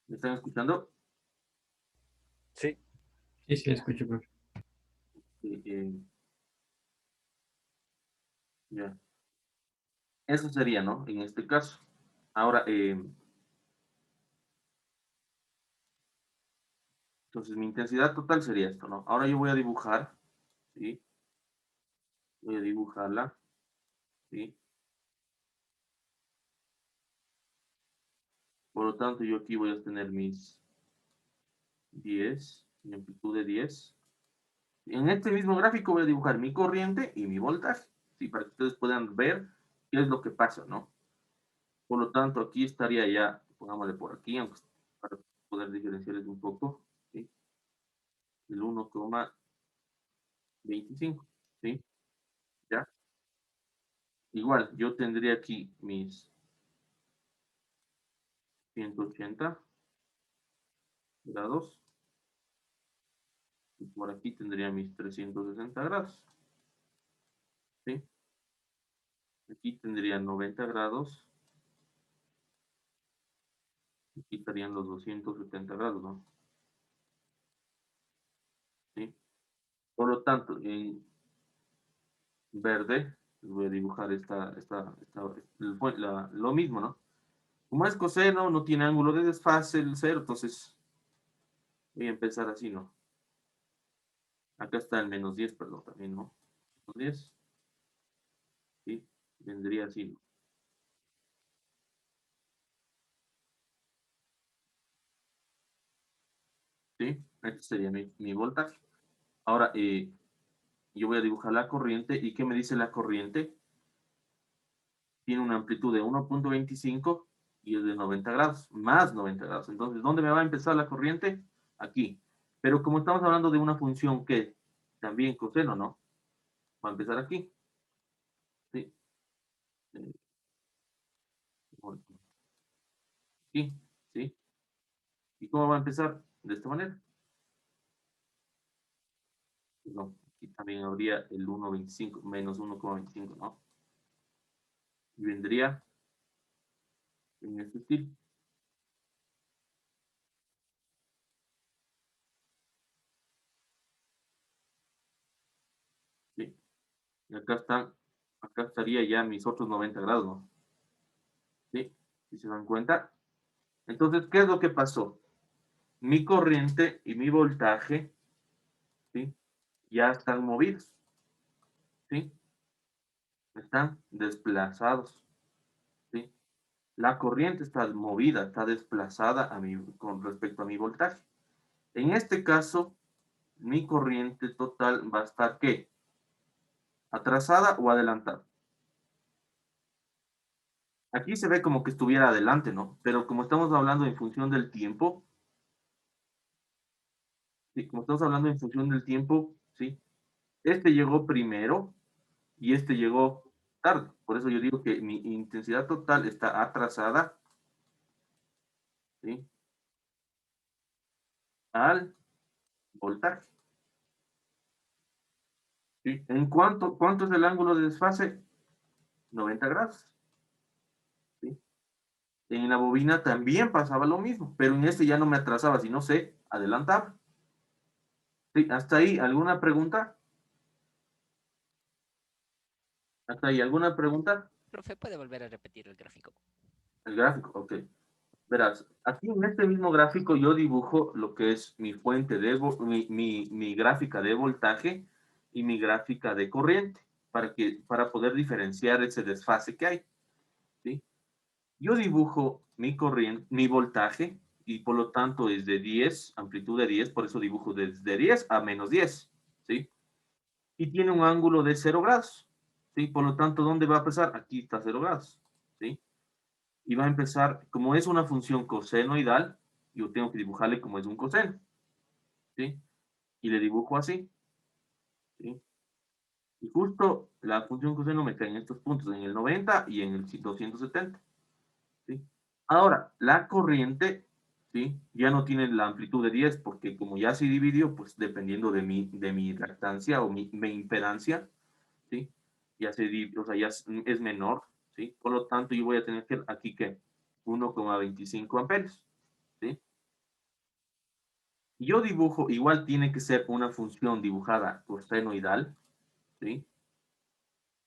¿Me están escuchando? Sí. Sí, sí, escucho, profe. Sí, ya. Eso sería, ¿no? En este caso. Ahora, entonces mi intensidad total sería esto, ¿no? Ahora yo voy a dibujar, ¿sí? Voy a dibujarla, ¿sí? Por lo tanto, yo aquí voy a tener mis 10, mi amplitud de 10, En este mismo gráfico voy a dibujar mi corriente y mi voltaje, ¿sí? Para que ustedes puedan ver qué es lo que pasa, ¿no? Por lo tanto, aquí estaría ya, pongámosle por aquí, aunque para poder diferenciarles un poco, ¿sí? El 1,25, ¿sí? ¿Ya? Igual, yo tendría aquí mis 180 grados. Y por aquí tendría mis 360 grados. ¿Sí? Aquí tendría 90 grados. Aquí estarían los 270 grados, ¿no? ¿Sí? Por lo tanto, en verde, les voy a dibujar lo mismo, ¿no? Como es coseno, no tiene ángulo de desfase el cero, entonces voy a empezar así, ¿no? Acá está el -10, perdón, también, ¿no? -10, ¿sí? Vendría así, ¿no? ¿Sí? Este sería mi voltaje. Ahora, yo voy a dibujar la corriente. ¿Y qué me dice la corriente? Tiene una amplitud de 1,25 y es de 90 grados, más 90 grados. Entonces, ¿dónde me va a empezar la corriente? Aquí. Pero como estamos hablando de una función que también coseno, ¿no? Va a empezar aquí. ¿Sí? Aquí, ¿sí? ¿Y cómo va a empezar? De esta manera. No, aquí también habría el 1,25 menos 1,25, ¿no? Y vendría en este estilo. ¿Sí? Y acá estaría ya mis otros 90 grados, ¿no? ¿Sí? Si se dan cuenta. Entonces, ¿qué es lo que pasó? Mi corriente y mi voltaje, ¿sí? Ya están movidos, ¿sí? Están desplazados, ¿sí? La corriente está movida, está desplazada con respecto a mi voltaje. En este caso, mi corriente total va a estar, ¿qué? ¿Atrasada o adelantada? Aquí se ve como que estuviera adelante, ¿no? Pero como estamos hablando en función del tiempo, ¿sí? Como estamos hablando en función del tiempo, ¿sí? Este llegó primero y este llegó tarde. Por eso yo digo que mi intensidad total está atrasada, ¿sí? Al voltaje. ¿Sí? ¿Cuánto es el ángulo de desfase? 90 grados. ¿Sí? En la bobina también pasaba lo mismo, pero en este ya no me atrasaba, sino se adelantaba. ¿Sí? ¿Hasta ahí alguna pregunta? ¿Hasta ahí alguna pregunta? Profe, ¿puede volver a repetir el gráfico? El gráfico, ok. Verás, aquí en este mismo gráfico yo dibujo lo que es mi fuente mi gráfica de voltaje y mi gráfica de corriente para poder diferenciar ese desfase que hay, ¿sí? Yo dibujo mi corriente, mi voltaje y por lo tanto es de 10, amplitud de 10, por eso dibujo desde 10 a -10, ¿sí? Y tiene un ángulo de 0 grados, ¿sí? Por lo tanto, ¿dónde va a empezar? Aquí está 0 grados, ¿sí? Y va a empezar, como es una función cosenoidal, yo tengo que dibujarle como es un coseno, ¿sí? Y le dibujo así, ¿sí? Y justo la función coseno me cae en estos puntos, en el 90 y en el 270, ¿sí? Ahora, la corriente, ¿sí? Ya no tiene la amplitud de 10, porque como ya se dividió, pues dependiendo de mi reactancia o mi impedancia, ¿sí? Ya o sea, ya es menor, ¿sí? Por lo tanto, yo voy a tener que aquí que 1,25 amperes, ¿sí? Yo dibujo, igual tiene que ser una función dibujada cosenoidal, ¿sí?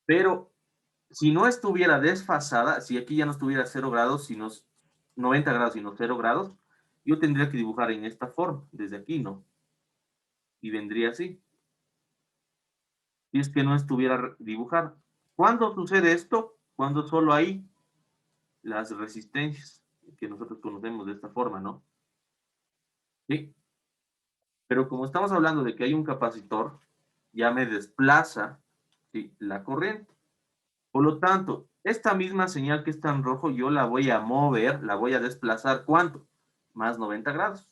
Pero si no estuviera desfasada, si aquí ya no estuviera 0 grados, sino 90 grados, sino 0 grados, yo tendría que dibujar en esta forma, desde aquí, ¿no? Y vendría así. Si es que no estuviera dibujada. ¿Cuándo sucede esto? Cuando solo hay las resistencias que nosotros conocemos de esta forma, ¿no? ¿Sí? Pero como estamos hablando de que hay un capacitor, ya me desplaza, ¿sí?, la corriente. Por lo tanto, esta misma señal que está en rojo, yo la voy a mover, la voy a desplazar, ¿cuánto? Más 90 grados.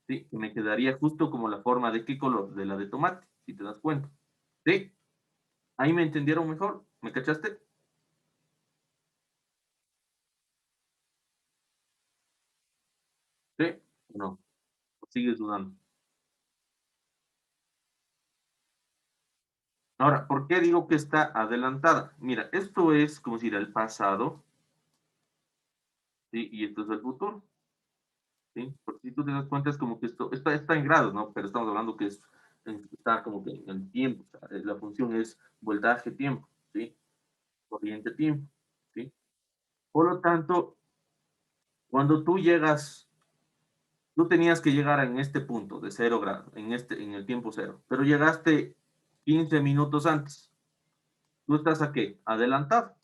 ¿Sí? Que me quedaría justo como la forma de qué color, de la de tomate, si te das cuenta. ¿Sí? ¿Ahí me entendieron mejor? ¿Me cachaste? ¿Sí? ¿O no? ¿O sigues dudando? Ahora, ¿por qué digo que está adelantada? Mira, esto es como decir el pasado, ¿sí? Y esto es el futuro, ¿sí? Porque si tú te das cuenta es como que esto está en grados, ¿no? Pero estamos hablando que está como que en el tiempo, o sea, la función es voltaje-tiempo, ¿sí? Corriente-tiempo, ¿sí? Por lo tanto, cuando tú tenías que llegar en este punto de 0 grados, en el tiempo cero, pero llegaste 15 minutos antes. ¿Tú estás a qué? ¿Adelantado?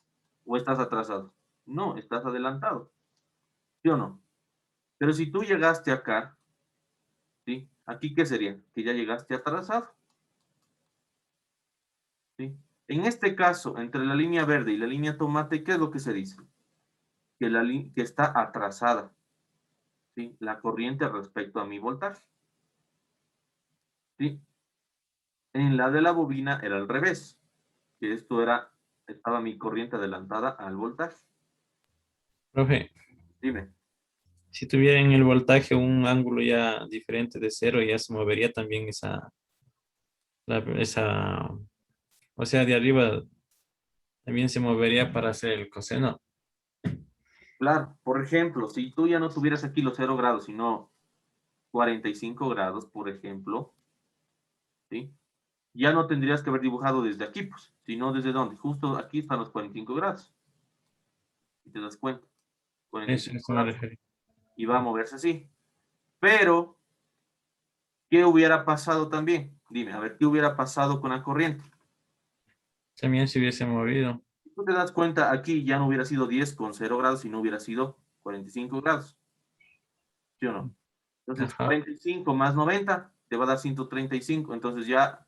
¿O estás atrasado? No, estás adelantado. ¿Sí o no? Pero si tú llegaste acá, ¿sí? ¿Aquí qué sería? Que ya llegaste atrasado, ¿sí? En este caso, entre la línea verde y la línea tomate, ¿qué es lo que se dice? Que está atrasada, ¿sí? La corriente respecto a mi voltaje, ¿sí? En la de la bobina era al revés, que estaba mi corriente adelantada al voltaje. Profe, Dime. si tuviera en el voltaje un ángulo ya diferente de cero, ya se movería también esa, o sea, de arriba también se movería para hacer el coseno. Claro, por ejemplo, si tú ya no tuvieras aquí los 0 grados, sino 45 grados, por ejemplo, ¿sí? Ya no tendrías que haber dibujado desde aquí, pues, sino desde dónde. Justo aquí están los 45 grados. Si te das cuenta. Eso 45 me grados. refiero. Y va a moverse así. Pero, ¿qué hubiera pasado también? Dime, a ver, ¿qué hubiera pasado con la corriente? También se hubiese movido. Si tú te das cuenta, aquí ya no hubiera sido 10 con 0 grados, sino hubiera sido 45 grados. ¿Sí o no? Entonces, Ajá. 45 más 90 te va a dar 135. Entonces ya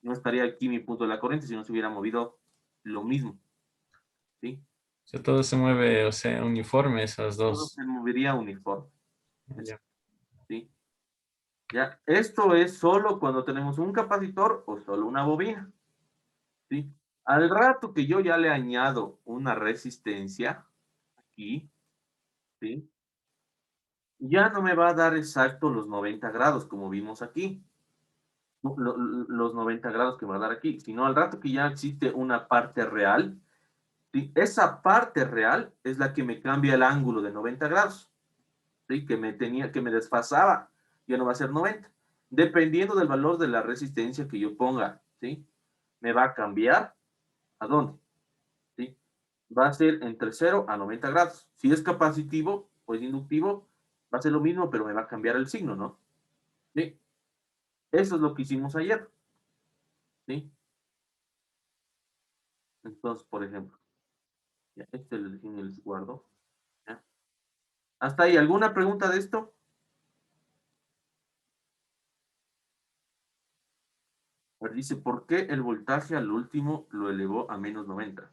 no estaría aquí mi punto de la corriente, sino se hubiera movido lo mismo. ¿Sí? O sea, todo se mueve, o sea, uniforme esas Todo dos. se movería uniforme. Ya. ¿Sí? Ya, esto es solo cuando tenemos un capacitor o solo una bobina. ¿Sí? Al rato que yo ya le añado una resistencia aquí, ¿sí?, ya no me va a dar exacto los 90 grados, como vimos aquí. Los 90 grados que va a dar aquí, sino al rato que ya existe una parte real, ¿sí?, esa parte real es la que me cambia el ángulo de 90 grados, ¿sí?, que me desfasaba, ya no va a ser 90. Dependiendo del valor de la resistencia que yo ponga, ¿sí?, me va a cambiar, ¿a dónde? ¿Sí? Va a ser entre 0 a 90 grados. Si es capacitivo o es inductivo, va a ser lo mismo, pero me va a cambiar el signo, ¿no? ¿Sí? Eso es lo que hicimos ayer, ¿sí? Entonces, por ejemplo, ya, les guardo. ¿Ya? ¿Hasta ahí alguna pregunta de esto? A ver, dice, ¿por qué el voltaje al último lo elevó a menos 90?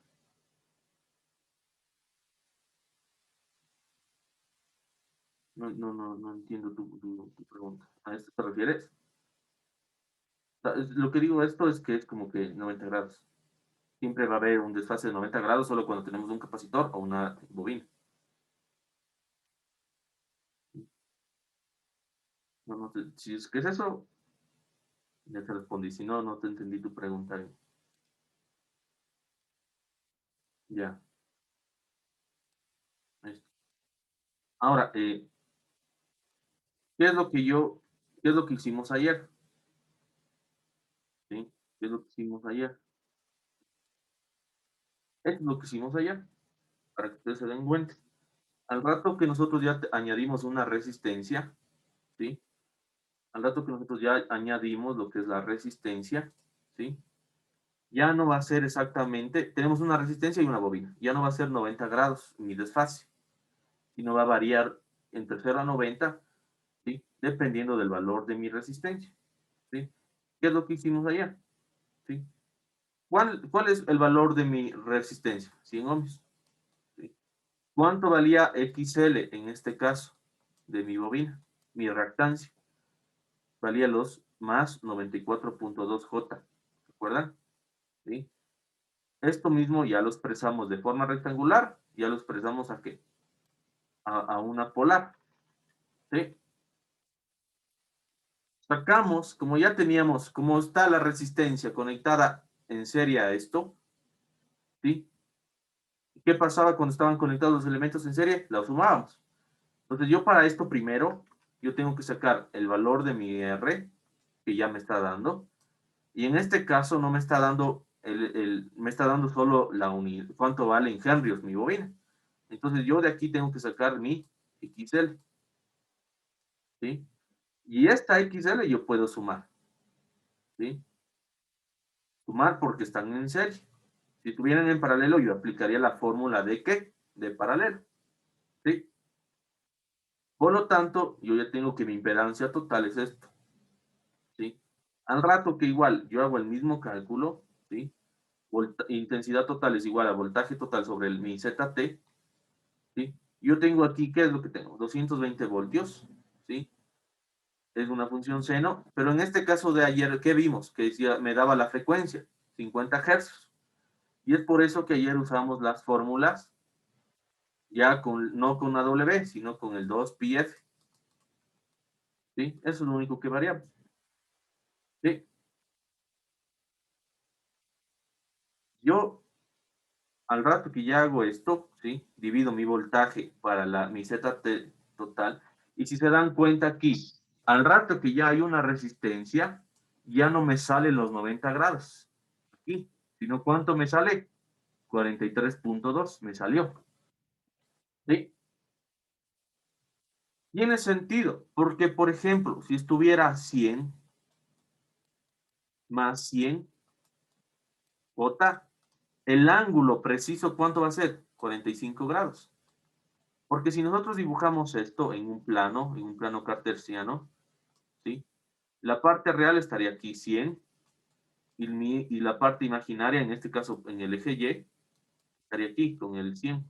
No entiendo tu pregunta. ¿A esto te refieres? O sea, lo que digo esto es que es como que 90 grados. Siempre va a haber un desfase de 90 grados solo cuando tenemos un capacitor o una bobina. Si es que es eso, ya te respondí. Si no, no te entendí tu pregunta. Ya. Listo. Ahora, ¿qué es lo que qué es lo que hicimos ayer? ¿Sí? ¿Qué es lo que hicimos ayer? Esto es lo que hicimos ayer, para que ustedes se den cuenta. Al rato que nosotros ya añadimos una resistencia, ¿sí? Al rato que nosotros ya añadimos lo que es la resistencia, ¿sí? Ya no va a ser exactamente, tenemos una resistencia y una bobina, ya no va a ser 90 grados mi desfase, sino va a variar entre 0 a 90, ¿sí?, dependiendo del valor de mi resistencia, ¿sí? ¿Qué es lo que hicimos ayer? ¿Sí? ¿Cuál es el valor de mi resistencia? 100 ohms. ¿Sí? ¿Cuánto valía XL en este caso de mi bobina? Mi reactancia. Valía los más 94.2 J. ¿Recuerdan? ¿Sí? Esto mismo ya lo expresamos de forma rectangular. Ya lo expresamos ¿a qué? A una polar. ¿Sí? Sacamos, como ya teníamos, como está la resistencia conectada en serie a esto, ¿sí? ¿Qué pasaba cuando estaban conectados los elementos en serie? La sumábamos. Entonces yo para esto primero, yo tengo que sacar el valor de mi R, que ya me está dando, y en este caso no me está dando, me está dando solo la unidad, cuánto vale en henrios mi bobina. Entonces yo de aquí tengo que sacar mi XL, ¿sí? Y esta XL yo puedo sumar, ¿sí? Sumar porque están en serie. Si estuvieran en paralelo, yo aplicaría la fórmula de ¿qué? De paralelo, ¿sí? Por lo tanto, yo ya tengo que mi impedancia total es esto, ¿sí? Al rato que igual yo hago el mismo cálculo, ¿sí? Intensidad total es igual a voltaje total sobre mi ZT, ¿sí? Yo tengo aquí, ¿qué es lo que tengo? 220 voltios, ¿sí? Es una función seno, pero en este caso de ayer, ¿qué vimos? Que decía, me daba la frecuencia, 50 Hz. Y es por eso que ayer usamos las fórmulas, ya no con una W, sino con el 2πf, ¿sí? Eso es lo único que variamos, ¿sí? Yo, al rato que ya hago esto, ¿sí? Divido mi voltaje para mi ZT total, y si se dan cuenta aquí, al rato que ya hay una resistencia, ya no me salen los 90 grados, aquí, sino ¿cuánto me sale? 43.2 me salió, ¿sí? Tiene sentido, porque por ejemplo, si estuviera 100 más 100, J, el ángulo preciso, ¿cuánto va a ser? 45 grados. Porque si nosotros dibujamos esto en un plano cartesiano, ¿sí? La parte real estaría aquí 100 y la parte imaginaria, en este caso en el eje Y, estaría aquí con el 100.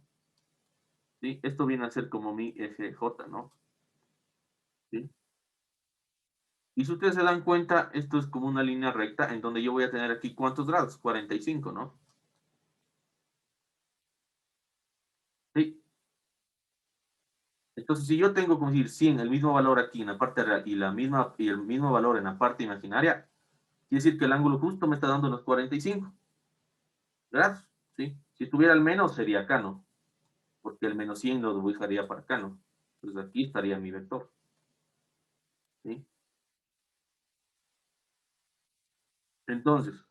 ¿Sí? Esto viene a ser como mi eje J, ¿no? ¿Sí? Y si ustedes se dan cuenta, esto es como una línea recta en donde yo voy a tener aquí ¿cuántos grados? 45, ¿no? ¿Sí? Entonces, si yo tengo, como decir, 100, el mismo valor aquí en la parte real y el mismo valor en la parte imaginaria, quiere decir que el ángulo justo me está dando los 45 grados, ¿sí? Si tuviera el menos, sería acá, ¿no? Porque el menos 100 lo dibujaría para acá, ¿no? Entonces aquí estaría mi vector, ¿sí? Entonces,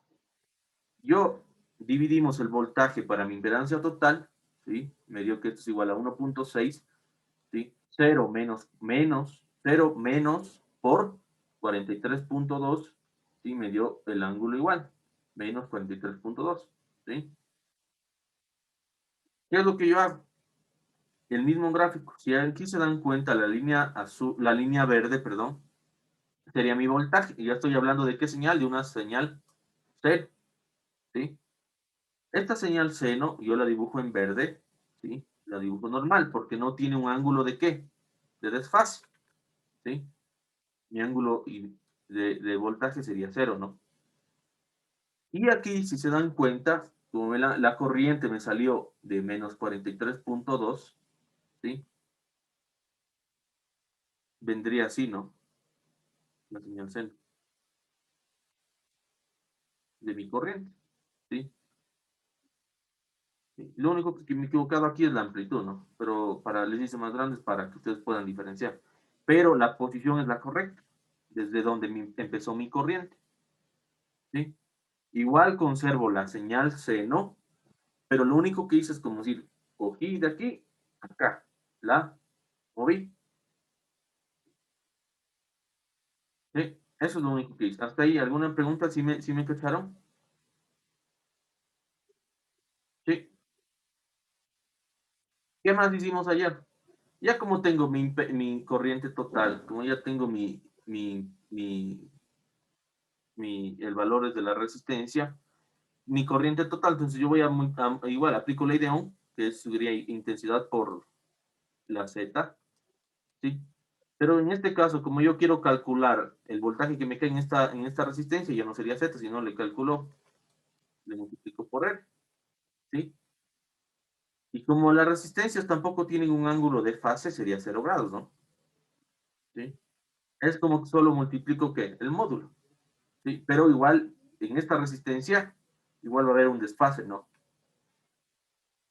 yo dividimos el voltaje para mi impedancia total, ¿sí? Me dio que esto es igual a 1.6, ¿sí? 0 menos por 43.2, ¿sí? Me dio el ángulo igual, menos 43.2, ¿sí? ¿Qué es lo que yo hago? El mismo gráfico. Si aquí se dan cuenta, la línea azul, la línea verde, perdón, sería mi voltaje. Y ya estoy hablando de qué señal, de una señal seno, ¿sí? Esta señal seno, yo la dibujo en verde, ¿sí? La dibujo normal, porque no tiene un ángulo de qué? De desfase, ¿sí? Mi ángulo de voltaje sería cero, ¿no? Y aquí, si se dan cuenta, como la corriente me salió de menos 43.2, ¿sí? Vendría así, ¿no? La señal seno de mi corriente, ¿sí? Sí. Lo único que me he equivocado aquí es la amplitud, ¿no? Pero les hice más grandes para que ustedes puedan diferenciar. Pero la posición es la correcta, desde donde empezó mi corriente, ¿sí? Igual conservo la señal seno, pero lo único que hice es como decir, cogí de aquí, acá, la moví, ¿sí? Eso es lo único que hice. ¿Hasta ahí alguna pregunta? ¿Sí me cacharon? Sí. ¿Qué más hicimos ayer? Ya como tengo mi corriente total, como ya tengo mi el valor es de la resistencia, mi corriente total. Entonces yo voy igual, aplico ley de Ohm, que sería intensidad por la Z, ¿sí? Pero en este caso, como yo quiero calcular el voltaje que me cae en esta resistencia, ya no sería Z, sino le calculo, le multiplico por R, ¿sí? Y como las resistencias tampoco tienen un ángulo de fase, sería 0 grados, ¿no? ¿Sí? Es como que solo multiplico, ¿qué? El módulo, ¿sí? Pero igual, en esta resistencia, igual va a haber un desfase, ¿no?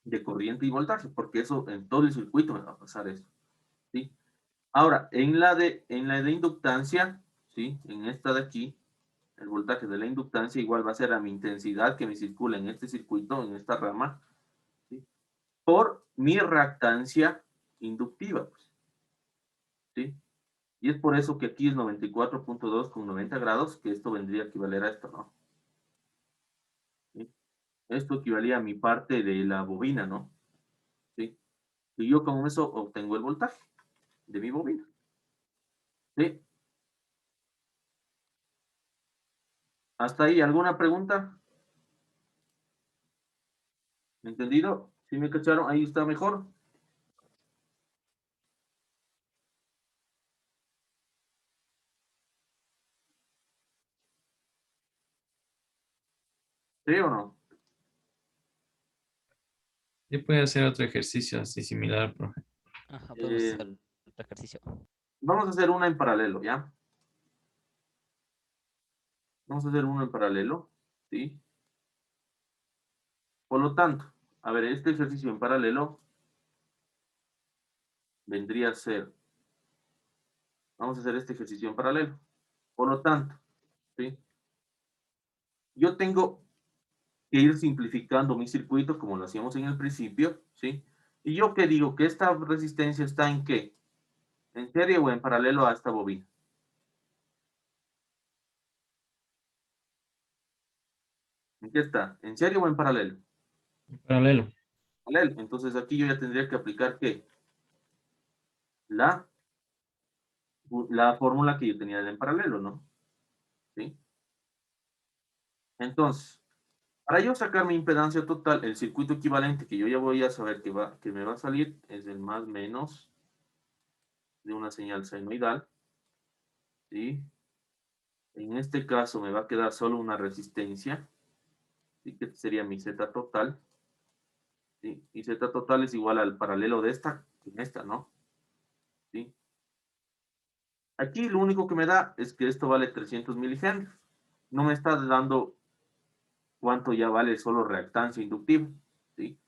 De corriente y voltaje, porque eso en todo el circuito me va a pasar eso, ¿sí? Ahora, en la de inductancia, ¿sí? En esta de aquí, el voltaje de la inductancia igual va a ser a mi intensidad que me circula en este circuito, en esta rama, ¿sí? Por mi reactancia inductiva, pues, ¿sí? Y es por eso que aquí es 94.2 con 90 grados, que esto vendría a equivaler a esto, ¿no? ¿Sí? Esto equivalía a mi parte de la bobina, ¿no? ¿Sí? Y yo con eso obtengo el voltaje de mi bobina. ¿Sí? ¿Hasta ahí alguna pregunta? ¿Entendido? ¿Sí me cacharon? Ahí está mejor. ¿Sí o no? Y puede hacer otro ejercicio así similar, profe. Ajá, podemos hacer otro ejercicio. Vamos a hacer una en paralelo, ¿ya? Vamos a hacer uno en paralelo, ¿sí? Por lo tanto, a ver, este ejercicio en paralelo vendría a ser, vamos a hacer este ejercicio en paralelo. Por lo tanto, ¿sí? Yo tengo que ir simplificando mi circuito como lo hacíamos en el principio, ¿sí? Y yo que digo que esta resistencia está en qué? ¿En serie o en paralelo a esta bobina? ¿En qué está? ¿En serie o en paralelo? Paralelo. Paralelo. Entonces aquí yo ya tendría que aplicar ¿qué? La fórmula que yo tenía en paralelo, ¿no? ¿Sí? Entonces, para yo sacar mi impedancia total, el circuito equivalente que yo ya voy a saber que me va a salir es el más menos de una señal senoidal, ¿sí? En este caso me va a quedar solo una resistencia, ¿sí? Que sería mi Z total, ¿sí? Y Z total es igual al paralelo de esta, en esta, ¿no? ¿Sí? Aquí lo único que me da es que esto vale 300 milihenrios. No me está dando cuánto ya vale solo reactancia inductiva, ¿sí?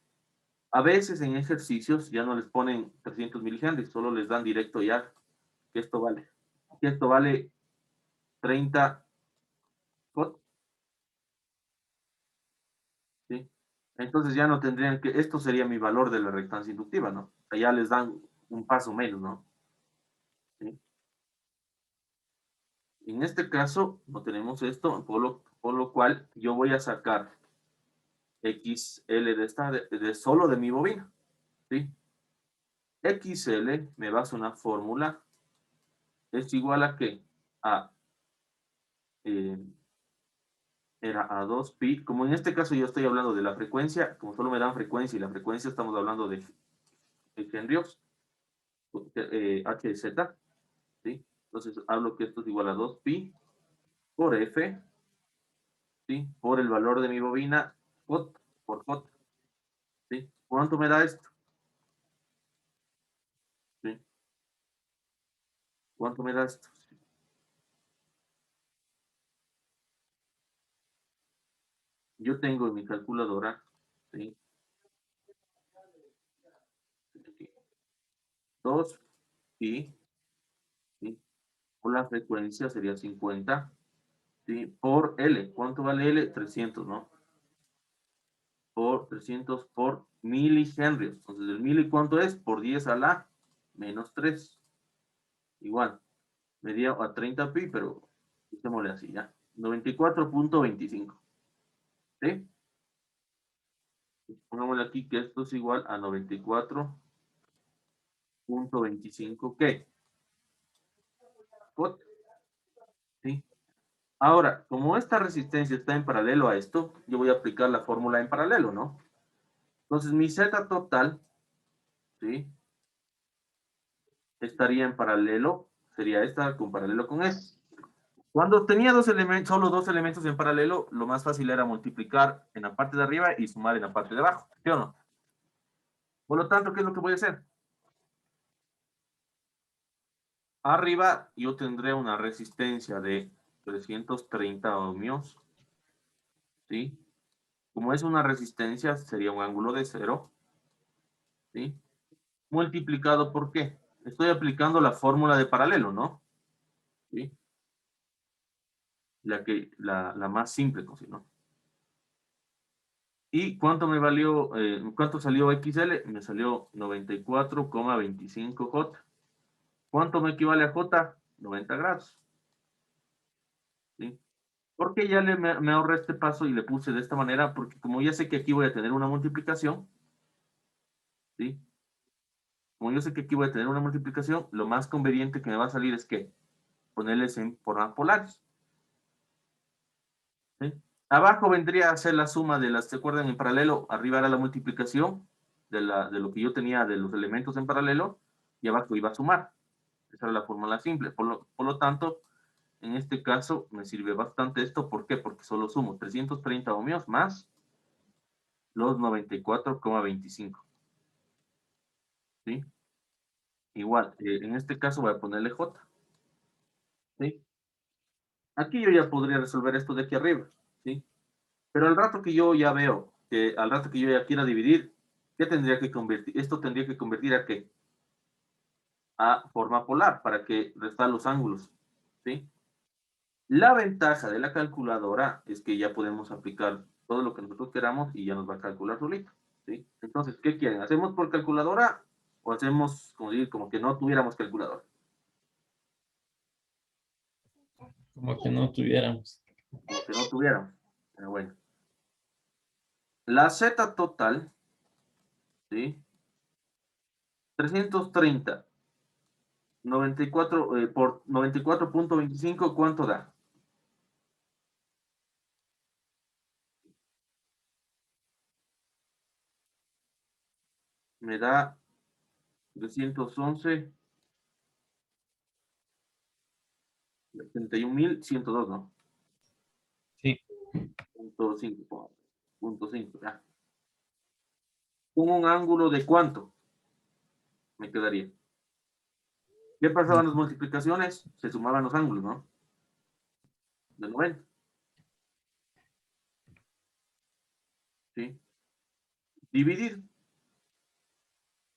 A veces en ejercicios ya no les ponen 300 milihenrios, solo les dan directo ya que esto vale. Que esto vale 30 watt, ¿sí? Entonces ya no tendrían que, esto sería mi valor de la reactancia inductiva, ¿no? O sea, ya les dan un paso menos, ¿no? ¿Sí? En este caso no tenemos esto, por lo cual yo voy a sacar XL de solo de mi bobina, ¿sí? XL me va a hacer una fórmula, es igual a que a eh, era a 2pi, como en este caso yo estoy hablando de la frecuencia, como solo me dan frecuencia y la frecuencia estamos hablando de henrios, HZ, ¿sí? Entonces hablo que esto es igual a 2pi por F, ¿sí? Por el valor de mi bobina, J por J, ¿sí? ¿Cuánto me da esto? ¿Sí? ¿Cuánto me da esto? Yo tengo en mi calculadora, ¿sí? 2pi, ¿sí? Por la frecuencia sería 50, ¿sí? Por L. ¿Cuánto vale L? 300, ¿no? Por 300 por milihenrios. Entonces, ¿el mili cuánto es? Por 10 a la menos 3. Igual, medía a 30 pi, pero quitémosle así, ¿ya? 94.25. ¿Sí? Pongámosle aquí que esto es igual a 94.25. ¿Qué? ¿Sí? Ahora, como esta resistencia está en paralelo a esto, yo voy a aplicar la fórmula en paralelo, ¿no? Entonces, mi Z total, ¿sí? Estaría en paralelo, sería esta con paralelo con esta. Cuando tenía dos elementos, solo dos elementos en paralelo, lo más fácil era multiplicar en la parte de arriba y sumar en la parte de abajo, ¿sí o no? Por lo tanto, ¿qué es lo que voy a hacer? Arriba yo tendré una resistencia de 330 ohmios, ¿sí? Como es una resistencia, sería un ángulo de 0, ¿sí? Multiplicado por ¿qué? Estoy aplicando la fórmula de paralelo, ¿no? ¿Sí? La más simple, ¿no? ¿Y cuánto me valió, cuánto salió XL? Me salió 94,25 J. ¿Cuánto me equivale a J? 90 grados. ¿Sí? Porque ya me ahorré este paso y le puse de esta manera, porque como ya sé que aquí voy a tener una multiplicación, ¿sí? Como yo sé que aquí voy a tener una multiplicación, lo más conveniente que me va a salir es que ponerles en formas polares. ¿Sí? Abajo vendría a ser la suma de las, ¿se acuerdan? En paralelo, arriba era la multiplicación de lo que yo tenía de los elementos en paralelo, y abajo iba a sumar. Esa era la fórmula simple. Por lo tanto, en este caso me sirve bastante esto. ¿Por qué? Porque solo sumo 330 ohmios más los 94,25. ¿Sí? Igual, en este caso voy a ponerle J. ¿Sí? Aquí yo ya podría resolver esto de aquí arriba. ¿Sí? Pero al rato que yo ya veo, que al rato que yo ya quiera dividir, ¿qué tendría que convertir? Esto tendría que convertir a ¿qué? A forma polar, para que restar los ángulos. ¿Sí? La ventaja de la calculadora es que ya podemos aplicar todo lo que nosotros queramos y ya nos va a calcular solito. ¿Sí? Entonces, ¿qué quieren? ¿Hacemos por calculadora o hacemos, como que no tuviéramos calculadora? Como que no tuviéramos. Como que no tuviéramos. Pero bueno. La Z total, ¿sí? 330 94 por 94,25, ¿cuánto da? Me da 311, 71.102, ¿no? Sí. Punto 5, punto 5, ya. ¿Con un ángulo de cuánto me quedaría? ¿Qué pasaban las multiplicaciones? Se sumaban los ángulos, ¿no? De 90. ¿Sí? Dividir.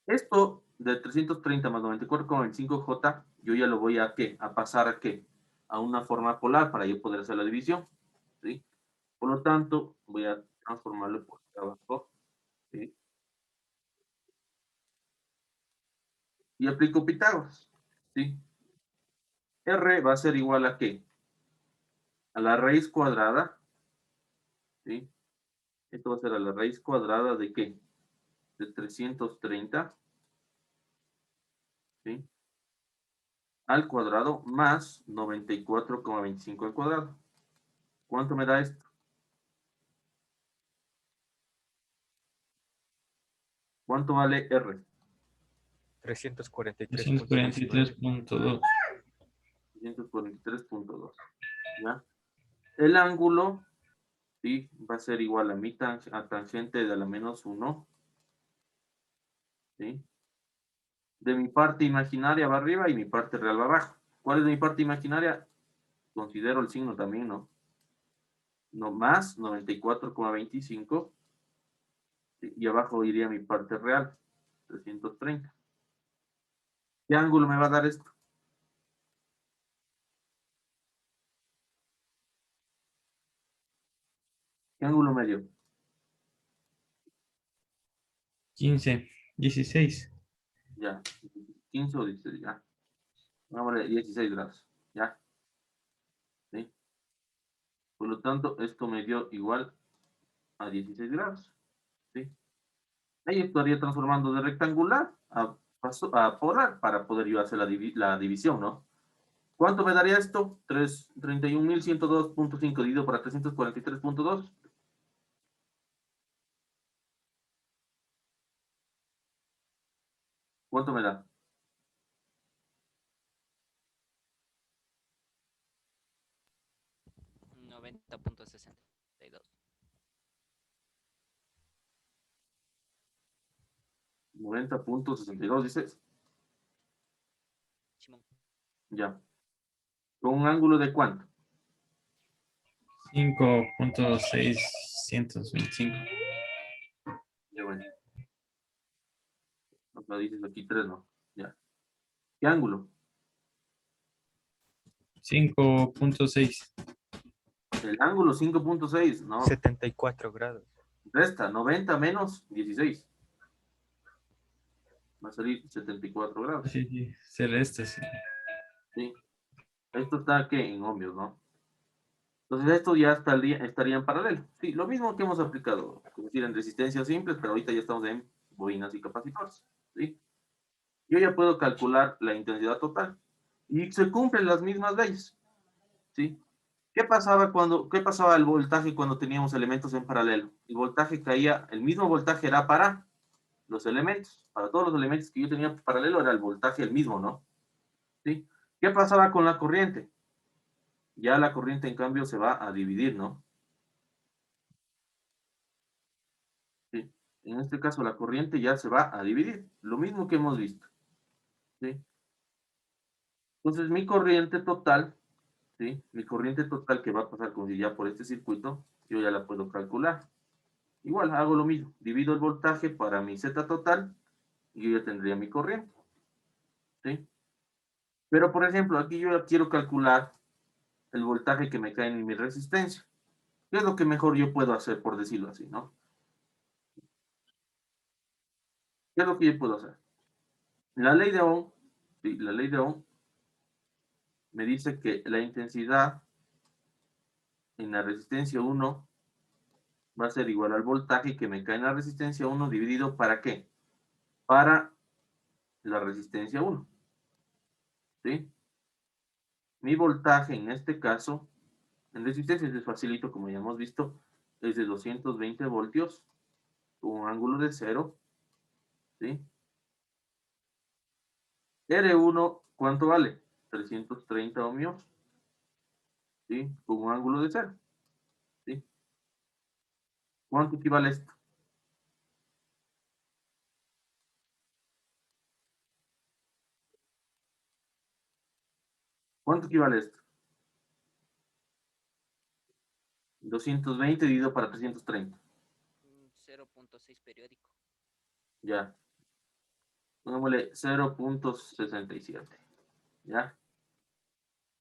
Esto de 330 más 94,25J, yo ya lo voy a ¿qué? A pasar a ¿qué? A una forma polar para yo poder hacer la división. ¿Sí? Por lo tanto, voy a transformarlo por acá abajo. ¿Sí? Y aplico Pitágoras. ¿Sí? R va a ser igual a ¿qué? A la raíz cuadrada. ¿Sí? Esto va a ser a la raíz cuadrada de ¿qué? De 330. ¿Sí? Al cuadrado más 94,25 al cuadrado. ¿Cuánto me da esto? ¿Cuánto vale R? 343.19. 343.2. 343,2. ¿Ya? El ángulo, ¿sí? Va a ser igual a mi tangente de la menos 1. ¿Sí? De mi parte imaginaria va arriba y mi parte real va abajo. ¿Cuál es mi parte imaginaria? Considero el signo también, ¿no? No más 94,25. Y abajo iría mi parte real, 330. ¿Qué ángulo me va a dar esto? ¿Qué ángulo me dio? 15, 16. Ya, 15 o 16, ya. Vamos a 16 grados, ya. ¿Sí? Por lo tanto, esto me dio igual a 16 grados. ¿Sí? Ahí estaría transformando de rectangular a polar para poder yo hacer la división, ¿no? ¿Cuánto me daría esto? 31.102.5 dividido para 343.2. ¿Cuánto me da? 90.62. 90.62, dices. Simón. Ya. ¿Con un ángulo de cuánto? 5.625. Ya, bueno. No, dices aquí 3, ¿no? Ya. ¿Qué ángulo? 5.6. El ángulo 5.6, no. 74 grados. Resta 90 menos 16. Va a salir 74 grados. Sí, sí, celeste, sí. Sí. Esto está que en ohmios, ¿no? Entonces esto ya estaría en paralelo. Sí, lo mismo que hemos aplicado, es decir, en resistencias simples, pero ahorita ya estamos en bobinas y capacitores. ¿Sí? Yo ya puedo calcular la intensidad total y se cumplen las mismas leyes. ¿Sí? ¿Qué pasaba el voltaje cuando teníamos elementos en paralelo? El voltaje caía, el mismo voltaje era para los elementos. Para todos los elementos que yo tenía en paralelo era el voltaje el mismo, ¿no? ¿Sí? ¿Qué pasaba con la corriente? Ya la corriente, en cambio, se va a dividir, ¿no? ¿Sí? En este caso, la corriente ya se va a dividir. Lo mismo que hemos visto. ¿Sí? Entonces, mi corriente total, ¿sí? Mi corriente total que va a pasar como si ya por este circuito, yo ya la puedo calcular. Igual, hago lo mismo. Divido el voltaje para mi Z total y yo ya tendría mi corriente. ¿Sí? Pero, por ejemplo, aquí yo ya quiero calcular el voltaje que me cae en mi resistencia. ¿Qué es lo que mejor yo puedo hacer, por decirlo así, ¿no? ¿Qué es lo que yo puedo hacer? La ley de Ohm, ¿sí? La ley de Ohm me dice que la intensidad en la resistencia 1 va a ser igual al voltaje que me cae en la resistencia 1 dividido ¿para qué? Para la resistencia 1. ¿Sí? Mi voltaje en este caso, en resistencia es facilito, como ya hemos visto, es de 220 voltios, con un ángulo de 0. ¿Sí? R1, ¿cuánto vale? 330 ohmios. ¿Sí? Con un ángulo de 0. ¿Sí? ¿Cuánto equivale esto? ¿Cuánto equivale esto? 220 dividido para 330. 0.6 periódico. Ya. Pongámosle 0.67. ¿Ya?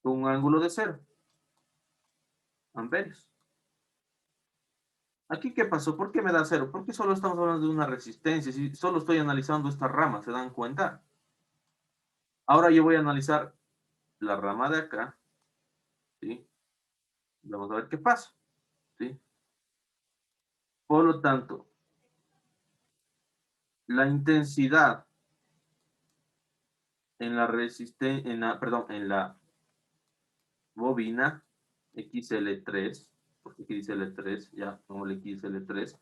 Con un ángulo de 0 amperios. ¿Aquí qué pasó? ¿Por qué me da 0? Porque solo estamos hablando de una resistencia. Si solo estoy analizando esta rama, ¿se dan cuenta? Ahora yo voy a analizar la rama de acá. ¿Sí? Vamos a ver qué pasa. ¿Sí? Por lo tanto, la intensidad en la resistencia, perdón, en la bobina XL3, porque aquí dice L3, ya, pongámosle XL3,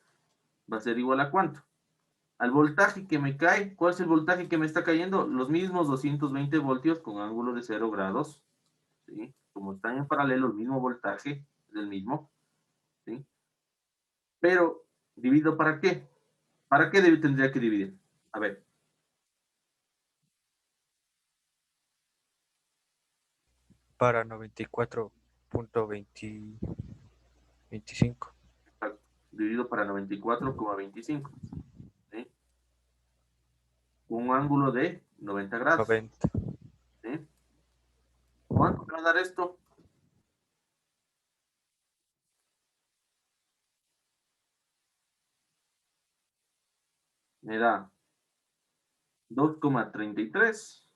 va a ser igual a ¿cuánto? Al voltaje que me cae. ¿Cuál es el voltaje que me está cayendo? Los mismos 220 voltios con ángulo de 0 grados. ¿Sí? Como están en paralelo, el mismo voltaje es el mismo. ¿Sí? Pero, ¿divido para qué? ¿Para qué tendría que dividir? A ver. Para 94.25. Dividido para 94,25. ¿Sí? Con un ángulo de 90 grados. 90. ¿Sí? ¿Cuánto me va a dar esto? Me da 2,33.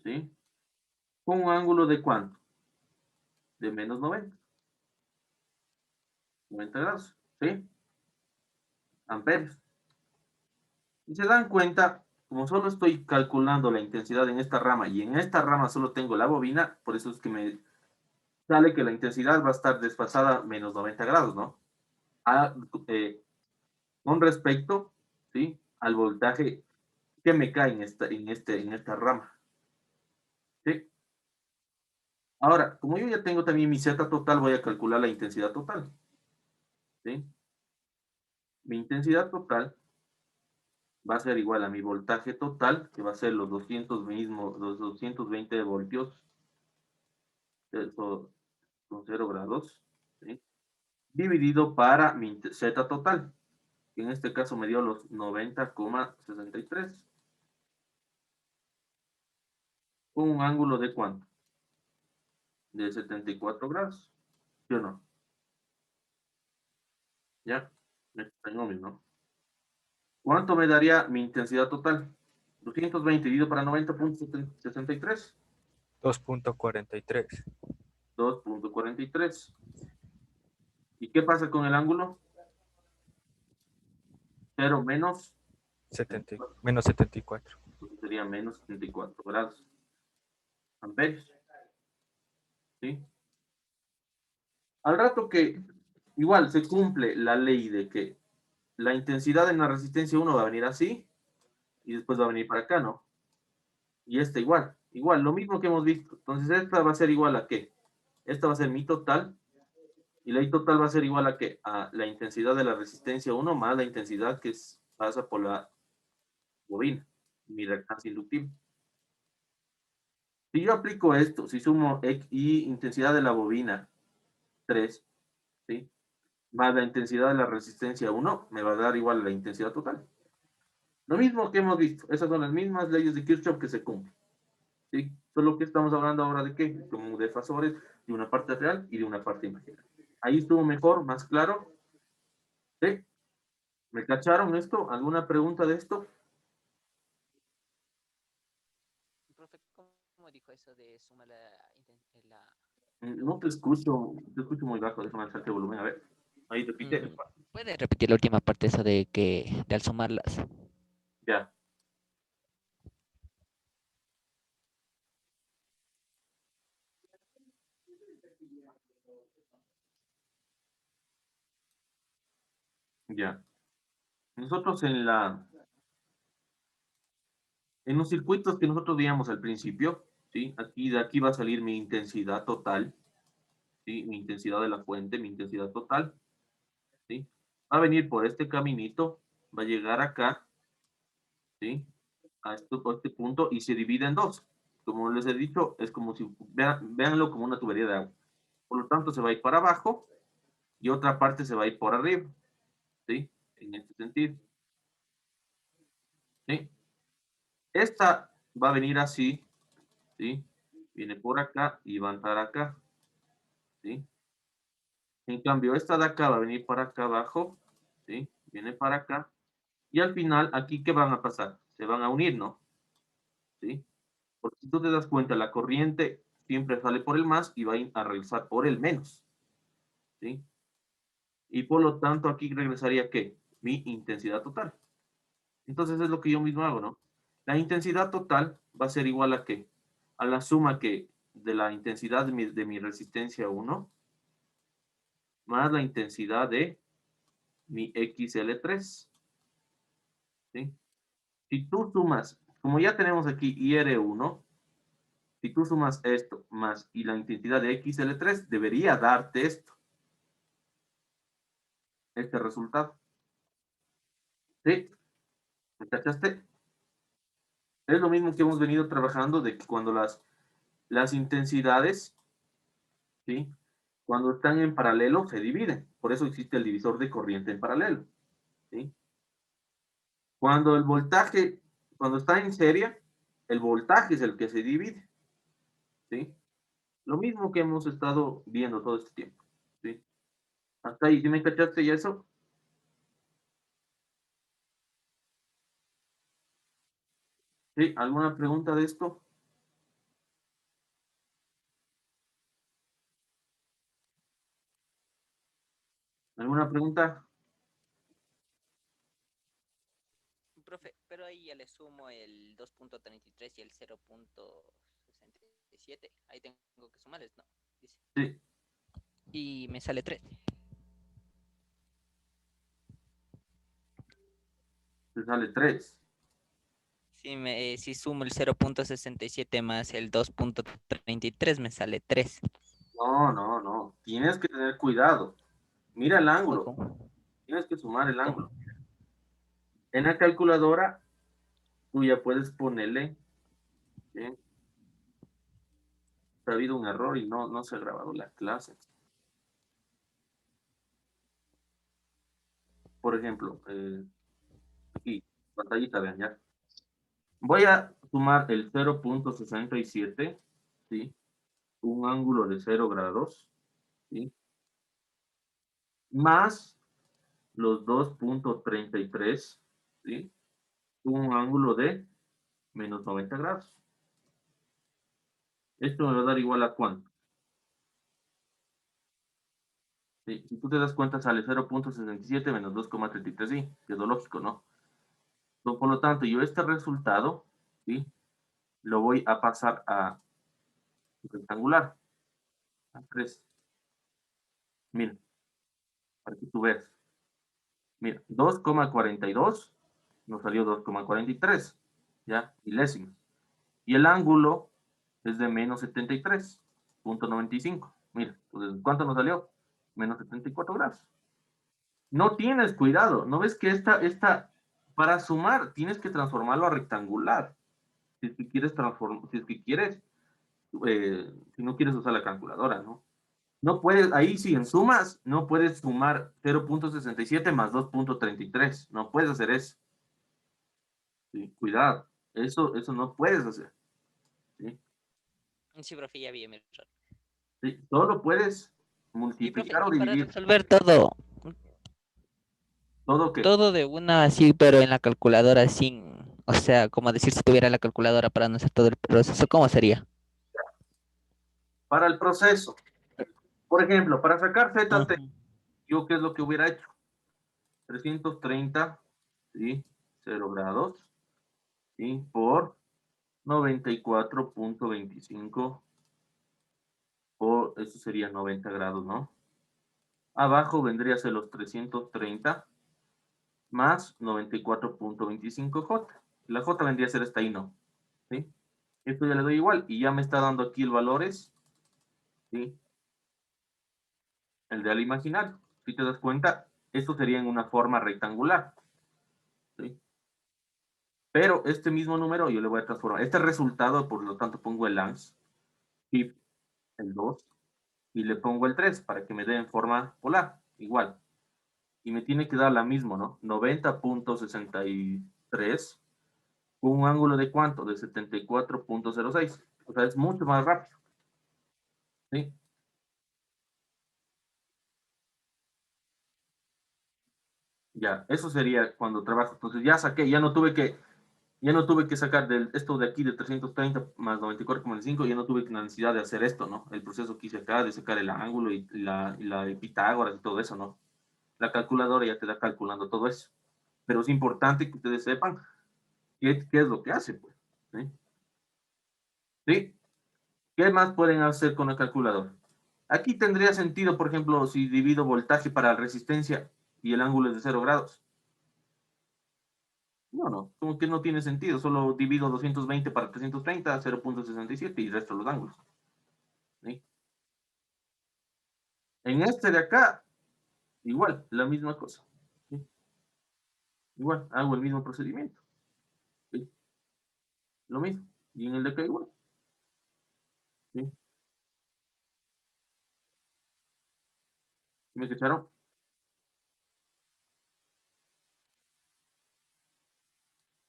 ¿Sí? Con un ángulo de ¿cuánto? De menos 90. 90 grados. ¿Sí? Amperes. Y se dan cuenta como solo estoy calculando la intensidad en esta rama y en esta rama solo tengo la bobina, por eso es que me sale que la intensidad va a estar desfasada menos 90 grados, ¿no? A, con respecto, ¿sí? Al voltaje que me cae en esta rama, ¿sí? Ahora, como yo ya tengo también mi Z total, voy a calcular la intensidad total, ¿sí? Mi intensidad total va a ser igual a mi voltaje total, que va a ser los 200 mismos, los 220 voltios, eso con 0 grados, ¿sí? Dividido para mi Z total, que en este caso me dio los 90,63, con un ángulo de ¿cuánto? De 74 grados, ¿sí o no? ¿Ya? Tengo ¿no? ¿Cuánto me daría mi intensidad total? 220 dividido para 90,63. 2.43. 2,43. ¿Y qué pasa con el ángulo? 0 menos, Menos 74. entonces sería menos 74 grados. Amperios. ¿Sí? Al rato que igual se cumple la ley de que la intensidad en la resistencia 1 va a venir así y después va a venir para acá, ¿no? Y esta igual, lo mismo que hemos visto. Entonces esta va a ser igual a ¿qué? Esta va a ser mi total y la I total va a ser igual a ¿qué? A la intensidad de la resistencia 1 más la intensidad que pasa por la bobina, mi reactancia inductiva. Si yo aplico esto, si sumo y intensidad de la bobina 3, ¿sí? Más la intensidad de la resistencia 1, me va a dar igual a la intensidad total. Lo mismo que hemos visto, esas son las mismas leyes de Kirchhoff que se cumplen. ¿Sí? Solo que estamos hablando ahora de qué, como de fasores, de una parte real y de una parte imaginaria. Ahí estuvo mejor, más claro. ¿Sí? ¿Me cacharon esto? ¿Alguna pregunta de esto? Profe, ¿cómo dijo eso de suma la... No te escucho muy bajo, déjame hacerte volumen, a ver. Ahí repite. ¿Puede repetir la última parte, eso de que de al sumarlas? Ya. Ya. Nosotros en los circuitos que nosotros veíamos al principio, ¿sí? Aquí, de aquí va a salir mi intensidad total, ¿sí? Mi intensidad de la fuente, mi intensidad total, ¿sí? Va a venir por este caminito, va a llegar acá, ¿sí? A este punto y se divide en dos. Como les he dicho, es como si, véanlo como una tubería de agua. Por lo tanto, se va a ir para abajo y otra parte se va a ir por arriba, ¿sí? En este sentido, ¿sí? Esta va a venir así, ¿sí? Viene por acá y va a entrar acá, ¿sí? En cambio, esta de acá va a venir para acá abajo, ¿sí? Viene para acá. Y al final, aquí, ¿qué van a pasar? Se van a unir, ¿no? ¿Sí? Porque si tú te das cuenta, la corriente siempre sale por el más y va a regresar por el menos, ¿sí? Y por lo tanto, aquí regresaría, ¿qué? Mi intensidad total. Entonces, es lo que yo mismo hago, ¿no? La intensidad total va a ser igual a ¿qué? A la suma que de la intensidad de mi resistencia 1 más la intensidad de mi XL3, ¿sí? Si tú sumas, como ya tenemos aquí IR1, si tú sumas esto más y la intensidad de XL3, debería darte esto, este resultado. ¿Sí? ¿Me cachaste? Es lo mismo que hemos venido trabajando de que cuando las intensidades, ¿sí? Cuando están en paralelo se dividen. Por eso existe el divisor de corriente en paralelo, ¿sí? Cuando el voltaje, cuando está en serie, el voltaje es el que se divide, ¿sí? Lo mismo que hemos estado viendo todo este tiempo, ¿sí? Hasta ahí, ¿sí me cachaste y eso? ¿Sí? ¿Alguna pregunta de esto? ¿Alguna pregunta? profe, pero ahí ya le sumo el 2.33 y el 0.67. Ahí tengo que sumarles, ¿no? Dice. Sí, Y me sale 3. te sale 3. Si sumo el 0.67 más el 2.33 me sale 3. No, no, no. Tienes que tener cuidado. Mira el ángulo. ¿Cómo? Tienes que sumar el ángulo. ¿Cómo? En la calculadora, tú ya puedes ponerle, ¿sí? Ha habido un error y no se ha grabado la clase. Por ejemplo, aquí, pantallita, vean ya. Voy a sumar el 0.67, ¿sí? Un ángulo de 0 grados, ¿sí? Más los 2.33, ¿sí? Un ángulo de menos 90 grados. Esto me va a dar igual a ¿cuánto? ¿Sí? Si tú te das cuenta, sale 0.67 menos 2.33, sí, quedó lógico, ¿no? Por lo tanto, yo este resultado, ¿sí? Lo voy a pasar a rectangular, a 3. Mira, para que tú veas. Mira, 2,42 nos salió 2,43, ¿ya? Milésimas. Y el ángulo es de menos 73.95. Mira, entonces, ¿cuánto nos salió? Menos 74 grados. No tienes cuidado, ¿no ves que para sumar, tienes que transformarlo a rectangular? Si es que quieres si es que quieres, si no quieres usar la calculadora, ¿no? No puedes, ahí si en sumas, no puedes sumar 0.67 más 2.33. No puedes hacer eso. ¿Sí? Cuidado. Eso no puedes hacer. ¿Sí? Sí, profe, ya vi mi error. ¿Sí? Solo puedes Y profe, multiplicar o y para dividir. resolver todo, ¿Todo qué? todo de una así, pero en la calculadora sin, o sea, como decir si tuviera la calculadora para no hacer todo el proceso, ¿cómo sería? Para el proceso. Por ejemplo, para sacar ZT, Ujú. ¿yo qué es lo que hubiera hecho? 330, ¿sí? 0 grados, ¿sí? Por 94.25, o eso sería 90 grados, ¿no? Abajo vendría a ser los 330 más 94.25J. La J vendría a ser esta y no. ¿Sí? Esto ya le doy igual y ya me está dando aquí el valores, ¿sí? El de al imaginario. Si te das cuenta, esto sería en una forma rectangular, ¿sí? Pero este mismo número yo le voy a transformar. Este resultado, por lo tanto, pongo el ANS, y el 2, y le pongo el 3 para que me dé en forma polar, igual. Y me tiene que dar la misma, ¿no? 90.63, un ángulo de ¿cuánto? De 74.06. O sea, es mucho más rápido, ¿sí? Ya, eso sería cuando trabajo. Entonces ya saqué, ya no tuve que sacar esto de aquí de 330 más 94,5, ya no tuve la necesidad de hacer esto, ¿no? El proceso que hice acá de sacar el ángulo y Pitágoras y todo eso, ¿no? La calculadora ya te da calculando todo eso. Pero es importante que ustedes sepan qué es lo que hace, pues. ¿Sí? ¿Sí? ¿Qué más pueden hacer con la calculadora? Aquí tendría sentido, por ejemplo, si divido voltaje para resistencia y el ángulo es de 0 grados. No, como que no tiene sentido. Solo divido 220 para 330, 0.67 y resto los ángulos. ¿Sí? En este de acá, igual, la misma cosa. ¿Sí? Igual, hago el mismo procedimiento. ¿Sí? Lo mismo. Y en el de acá igual. ¿Sí? ¿Me escucharon?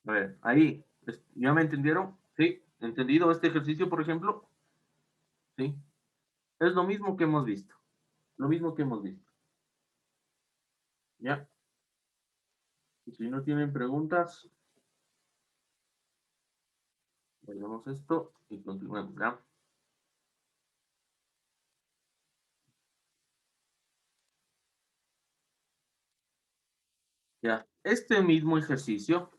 A ver, ahí, ¿ya me entendieron? ¿Sí? ¿Entendido este ejercicio, por ejemplo? ¿Sí? Es lo mismo que hemos visto. Lo mismo que hemos visto. ¿Ya? Y si no tienen preguntas, veamos esto y continuemos, ¿ya? Ya, este mismo ejercicio,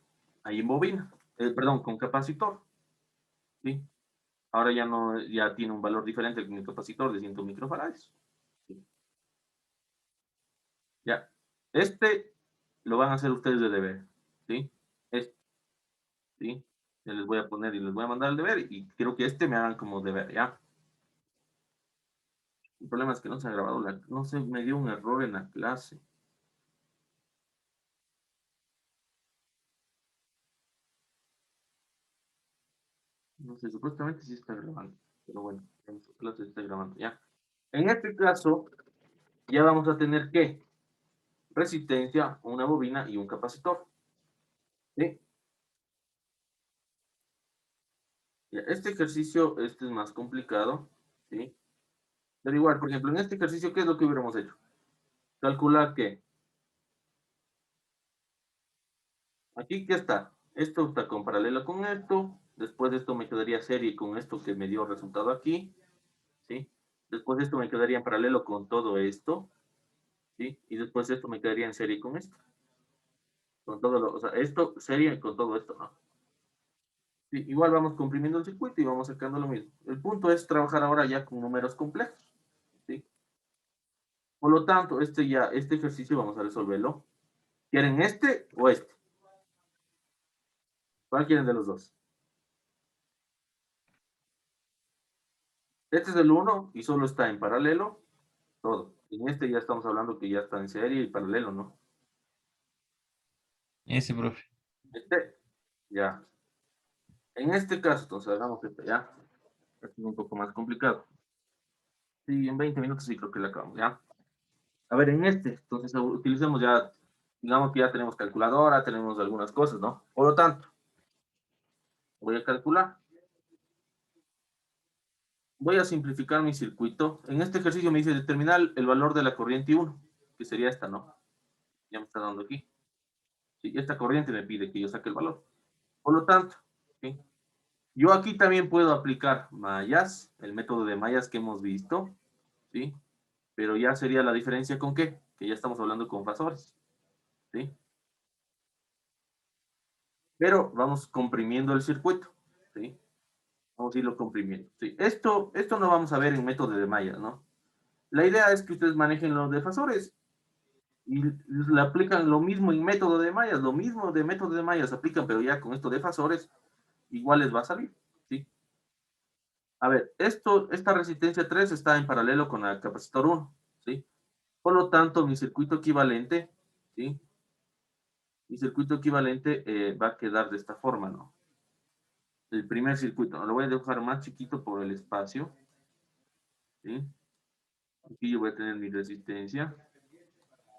ahí en bobina, perdón, con capacitor, ¿sí? Ahora ya no, ya tiene un valor diferente con el capacitor de 100 microfarads. ¿Sí? Ya, este lo van a hacer ustedes de deber, ¿sí? Este, ¿sí? Ya les voy a poner y les voy a mandar el deber y quiero que este me hagan como deber, ¿ya? El problema es que no se ha grabado, no se me dio un error en la clase. No sé, supuestamente sí está grabando, pero bueno, en su clase está grabando, ¿ya? En este caso, ya vamos a tener que resistencia, una bobina y un capacitor, ¿sí? Ya, este ejercicio, este es más complicado, ¿sí? Pero igual, por ejemplo, en este ejercicio, ¿qué es lo que hubiéramos hecho? Calcular que aquí, ¿qué está? Esto está con paralelo con esto, después de esto me quedaría serie con esto que me dio resultado aquí, ¿sí? Después de esto me quedaría en paralelo con todo esto, ¿sí? Y después de esto me quedaría en serie con esto. Con todo lo, o sea, esto serie con todo esto, ¿no? Sí, igual vamos comprimiendo el circuito y vamos sacando lo mismo. El punto es trabajar ahora ya con números complejos, ¿sí? Por lo tanto, este ejercicio vamos a resolverlo. ¿Quieren este o este? ¿Cuál quieren de los dos? Este es el 1 y solo está en paralelo, todo. En este ya estamos hablando que ya está en serie y paralelo, ¿no? Ese, profe. Este, ya. En este caso, entonces hagamos este, ya. Este es un poco más complicado. Sí, en 20 minutos sí creo que la acabamos, ¿ya? A ver, en este, entonces utilicemos ya, digamos que ya tenemos calculadora, tenemos algunas cosas, ¿no? Por lo tanto, voy a calcular. Voy a simplificar mi circuito. En este ejercicio me dice determinar el valor de la corriente 1, que sería esta, ¿no? Ya me está dando aquí. Sí, esta corriente me pide que yo saque el valor. Por lo tanto, ¿sí? Yo aquí también puedo aplicar mallas, el método de mallas que hemos visto, ¿sí? Pero ya sería la diferencia con qué, que ya estamos hablando con fasores, ¿sí? Pero vamos comprimiendo el circuito, ¿sí? Vamos a irlo comprimiendo, ¿sí? Esto no vamos a ver en método de mallas, ¿no? La idea es que ustedes manejen los defasores y le aplican lo mismo en método de mallas, lo mismo de método de mallas aplican, pero ya con esto de fasores, igual les va a salir, ¿sí? A ver, esta resistencia 3 está en paralelo con el capacitor 1, ¿sí? Por lo tanto, mi circuito equivalente, ¿sí? Mi circuito equivalente va a quedar de esta forma, ¿no? El primer circuito, lo voy a dejar más chiquito por el espacio, ¿sí? Aquí yo voy a tener mi resistencia,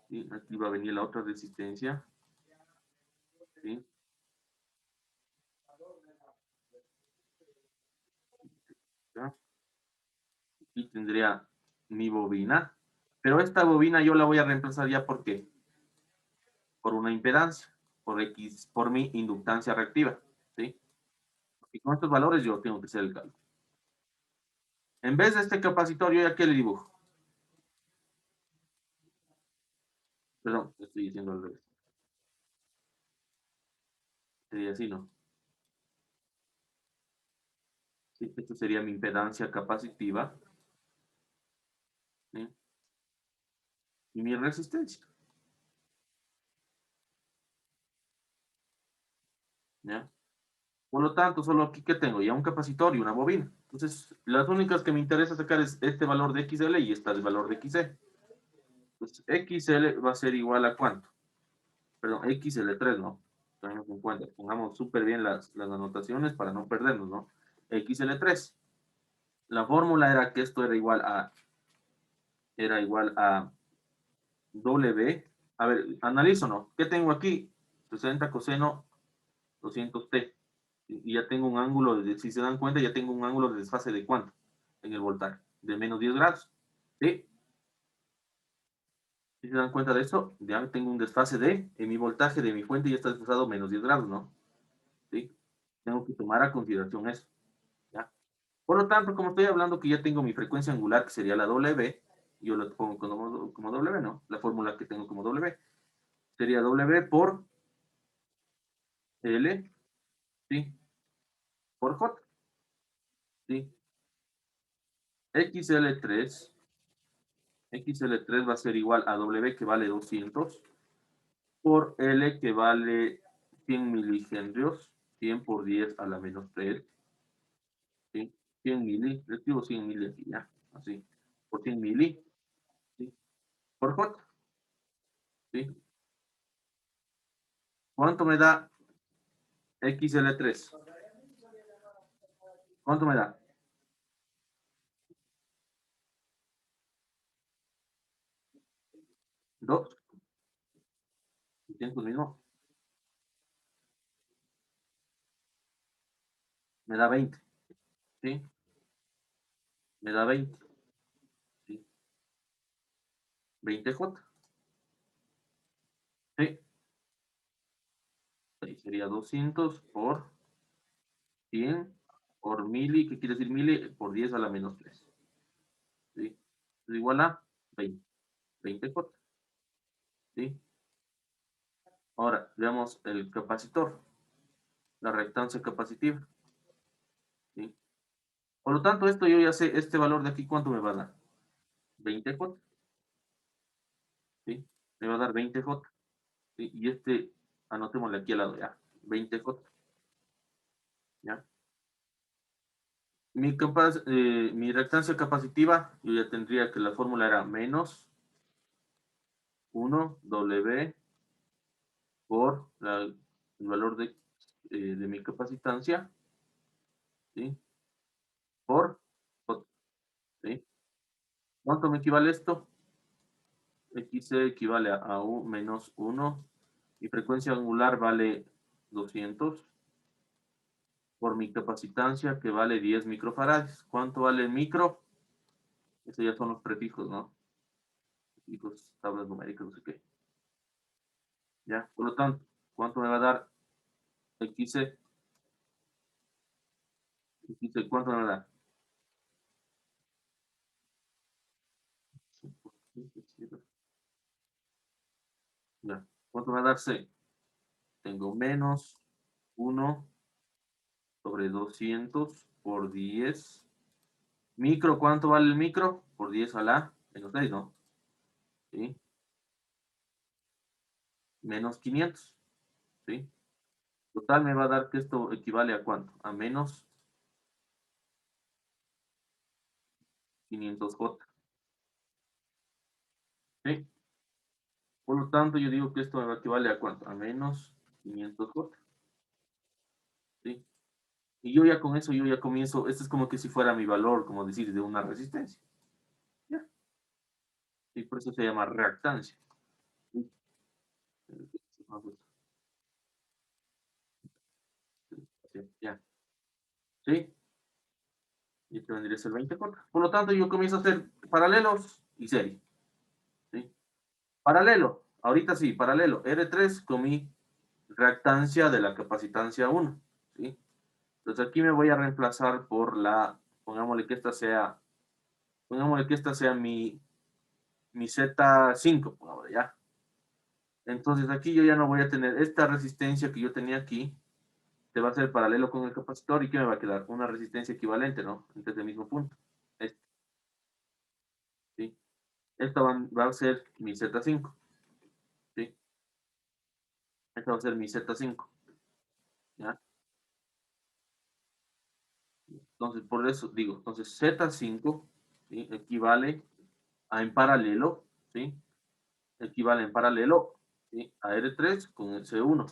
¿sí? Aquí va a venir la otra resistencia, ¿sí? ¿Ya? Aquí tendría mi bobina, pero esta bobina yo la voy a reemplazar ya ¿por qué? Por una impedancia, por mi inductancia reactiva, ¿sí? Y con estos valores yo tengo que hacer el cálculo. En vez de este capacitor, yo ya qué le dibujo. Perdón, estoy diciendo al revés. Sería así, ¿no? Sí, esto sería mi impedancia capacitiva, ¿sí? Y mi resistencia, ¿ya? Por lo tanto, solo aquí que tengo ya un capacitor y una bobina. Entonces, las únicas que me interesa sacar es este valor de XL y esta del valor de XC. Entonces, XL va a ser igual a ¿cuánto? Perdón, XL3, ¿no? Tenemos en cuenta, pongamos súper bien las anotaciones para no perdernos, ¿no? XL3. La fórmula era que esto era igual a W. A ver, analizo, ¿no? ¿Qué tengo aquí? 60 coseno 200t. Y ya tengo un ángulo, si se dan cuenta, ya tengo un ángulo de desfase de ¿cuánto? En el voltaje, de menos 10 grados. ¿Sí? Si se dan cuenta de eso, ya tengo un desfase en mi voltaje de mi fuente ya está desfasado menos 10 grados, ¿no? ¿Sí? Tengo que tomar a consideración eso. ¿Ya? Por lo tanto, como estoy hablando que ya tengo mi frecuencia angular, que sería la W, yo lo pongo como W, ¿no? La fórmula que tengo como W sería W por L, ¿sí? Por J, ¿sí? XL3 va a ser igual a W, que vale 200, por L, que vale 100 milihenrios, 100 por 10 a la menos 3, ¿sí? 100 mili, le escribo 100 mili aquí, ya, así, por 100 mili, ¿sí? Por J, ¿sí? ¿Cuánto me da XL3? ¿Cuánto me da? 2. Tiempo mismo. Me da 20. ¿Sí? Me da 20. ¿Sí? 20J. ¿Sí? Ahí sería 200 por 100 por mili. ¿Qué quiere decir mili? Por 10 a la menos 3. ¿Sí? Es igual a 20. 20J. ¿Sí? Ahora, veamos el capacitor. La reactancia capacitiva. ¿Sí? Por lo tanto, esto yo ya sé, este valor de aquí, ¿cuánto me va a dar? 20J. ¿Sí? Me va a dar 20J. ¿Sí? Y este, anotémosle aquí al lado ya. 20J. ¿Ya? Mi reactancia capacitiva, yo ya tendría que la fórmula era menos 1 W por el valor de mi capacitancia, ¿sí? Por J, ¿sí? ¿Cuánto me equivale esto? XC equivale a menos 1. Mi frecuencia angular vale 200 por mi capacitancia, que vale 10 microfarads. ¿Cuánto vale el micro? Esos ya son los prefijos, ¿no? Prefijos, tablas numéricas, no sé qué. ¿Ya? Por lo tanto, ¿cuánto me va a dar XC? XC, ¿cuánto me da? Ya. ¿Cuánto me va a dar C? Tengo menos 1 sobre 200 por 10. Micro, ¿cuánto vale el micro? Por 10 a la menos 6, ¿no? ¿Sí? Menos 500. ¿Sí? Total me va a dar que esto equivale a ¿cuánto? A menos 500J. ¿Sí? Por lo tanto, yo digo que esto me va a equivale a ¿cuánto? A menos 500J. ¿Sí? Y yo ya con eso, yo ya comienzo, esto es como que si fuera mi valor, como decir, de una resistencia. ¿Ya? Y por eso se llama reactancia. ¿Sí? Ya. ¿Sí? Y este vendría a ser 24. Por lo tanto, yo comienzo a hacer paralelos y serie. ¿Sí? Paralelo. Ahorita sí, paralelo. R3 con mi reactancia de la capacitancia 1. ¿Sí? Entonces aquí me voy a reemplazar por pongámosle que esta sea mi Z5, pongámosle, ¿ya? Entonces aquí yo ya no voy a tener esta resistencia que yo tenía aquí, te va a ser paralelo con el capacitor, y ¿qué me va a quedar? Una resistencia equivalente, ¿no? Entre el mismo punto. ¿Sí? Esta va a ser mi Z5. ¿Sí? Esta va a ser mi Z5. ¿Ya? Entonces, por eso digo, entonces Z5, ¿sí? Equivale a en paralelo, ¿sí? Equivale en paralelo, ¿sí? A R3 con el C1.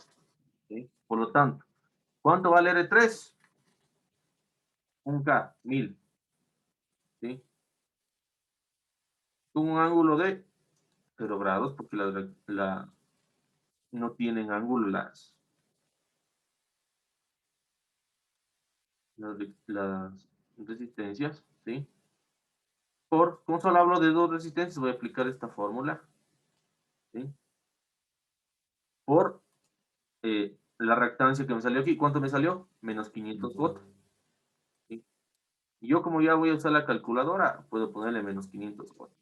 ¿Sí? Por lo tanto, ¿cuánto vale R3? 1K, 1000. ¿Sí? Con un ángulo de 0 grados, porque no tienen ángulo las resistencias, ¿sí? Como solo hablo de dos resistencias, voy a aplicar esta fórmula, ¿sí? Por la reactancia que me salió aquí. ¿Cuánto me salió? Menos 500 watts. ¿Sí? Y yo, como ya voy a usar la calculadora, puedo ponerle menos 500 watts.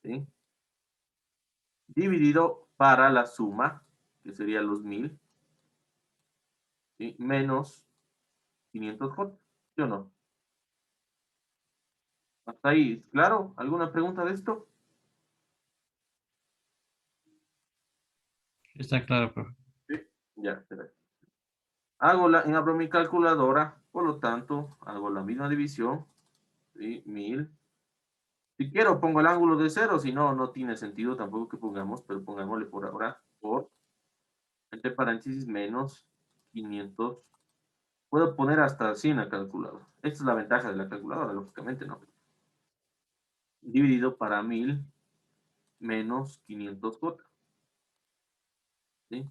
¿Sí? Dividido para la suma, que sería los 1000, ¿sí? Menos 500J, ¿sí o no? Hasta ahí, ¿claro? ¿Alguna pregunta de esto? Está claro, profe. Sí. Ya, espera. Abro mi calculadora, por lo tanto, hago la misma división, ¿sí? 1000. Si quiero, pongo el ángulo de 0, si no, no tiene sentido tampoco que pongamos, pero pongámosle por ahora, por, entre paréntesis, menos 500. Puedo poner hasta 100 la calculadora. Esta es la ventaja de la calculadora, lógicamente, ¿no? Dividido para 1000 menos 500J, ¿sí?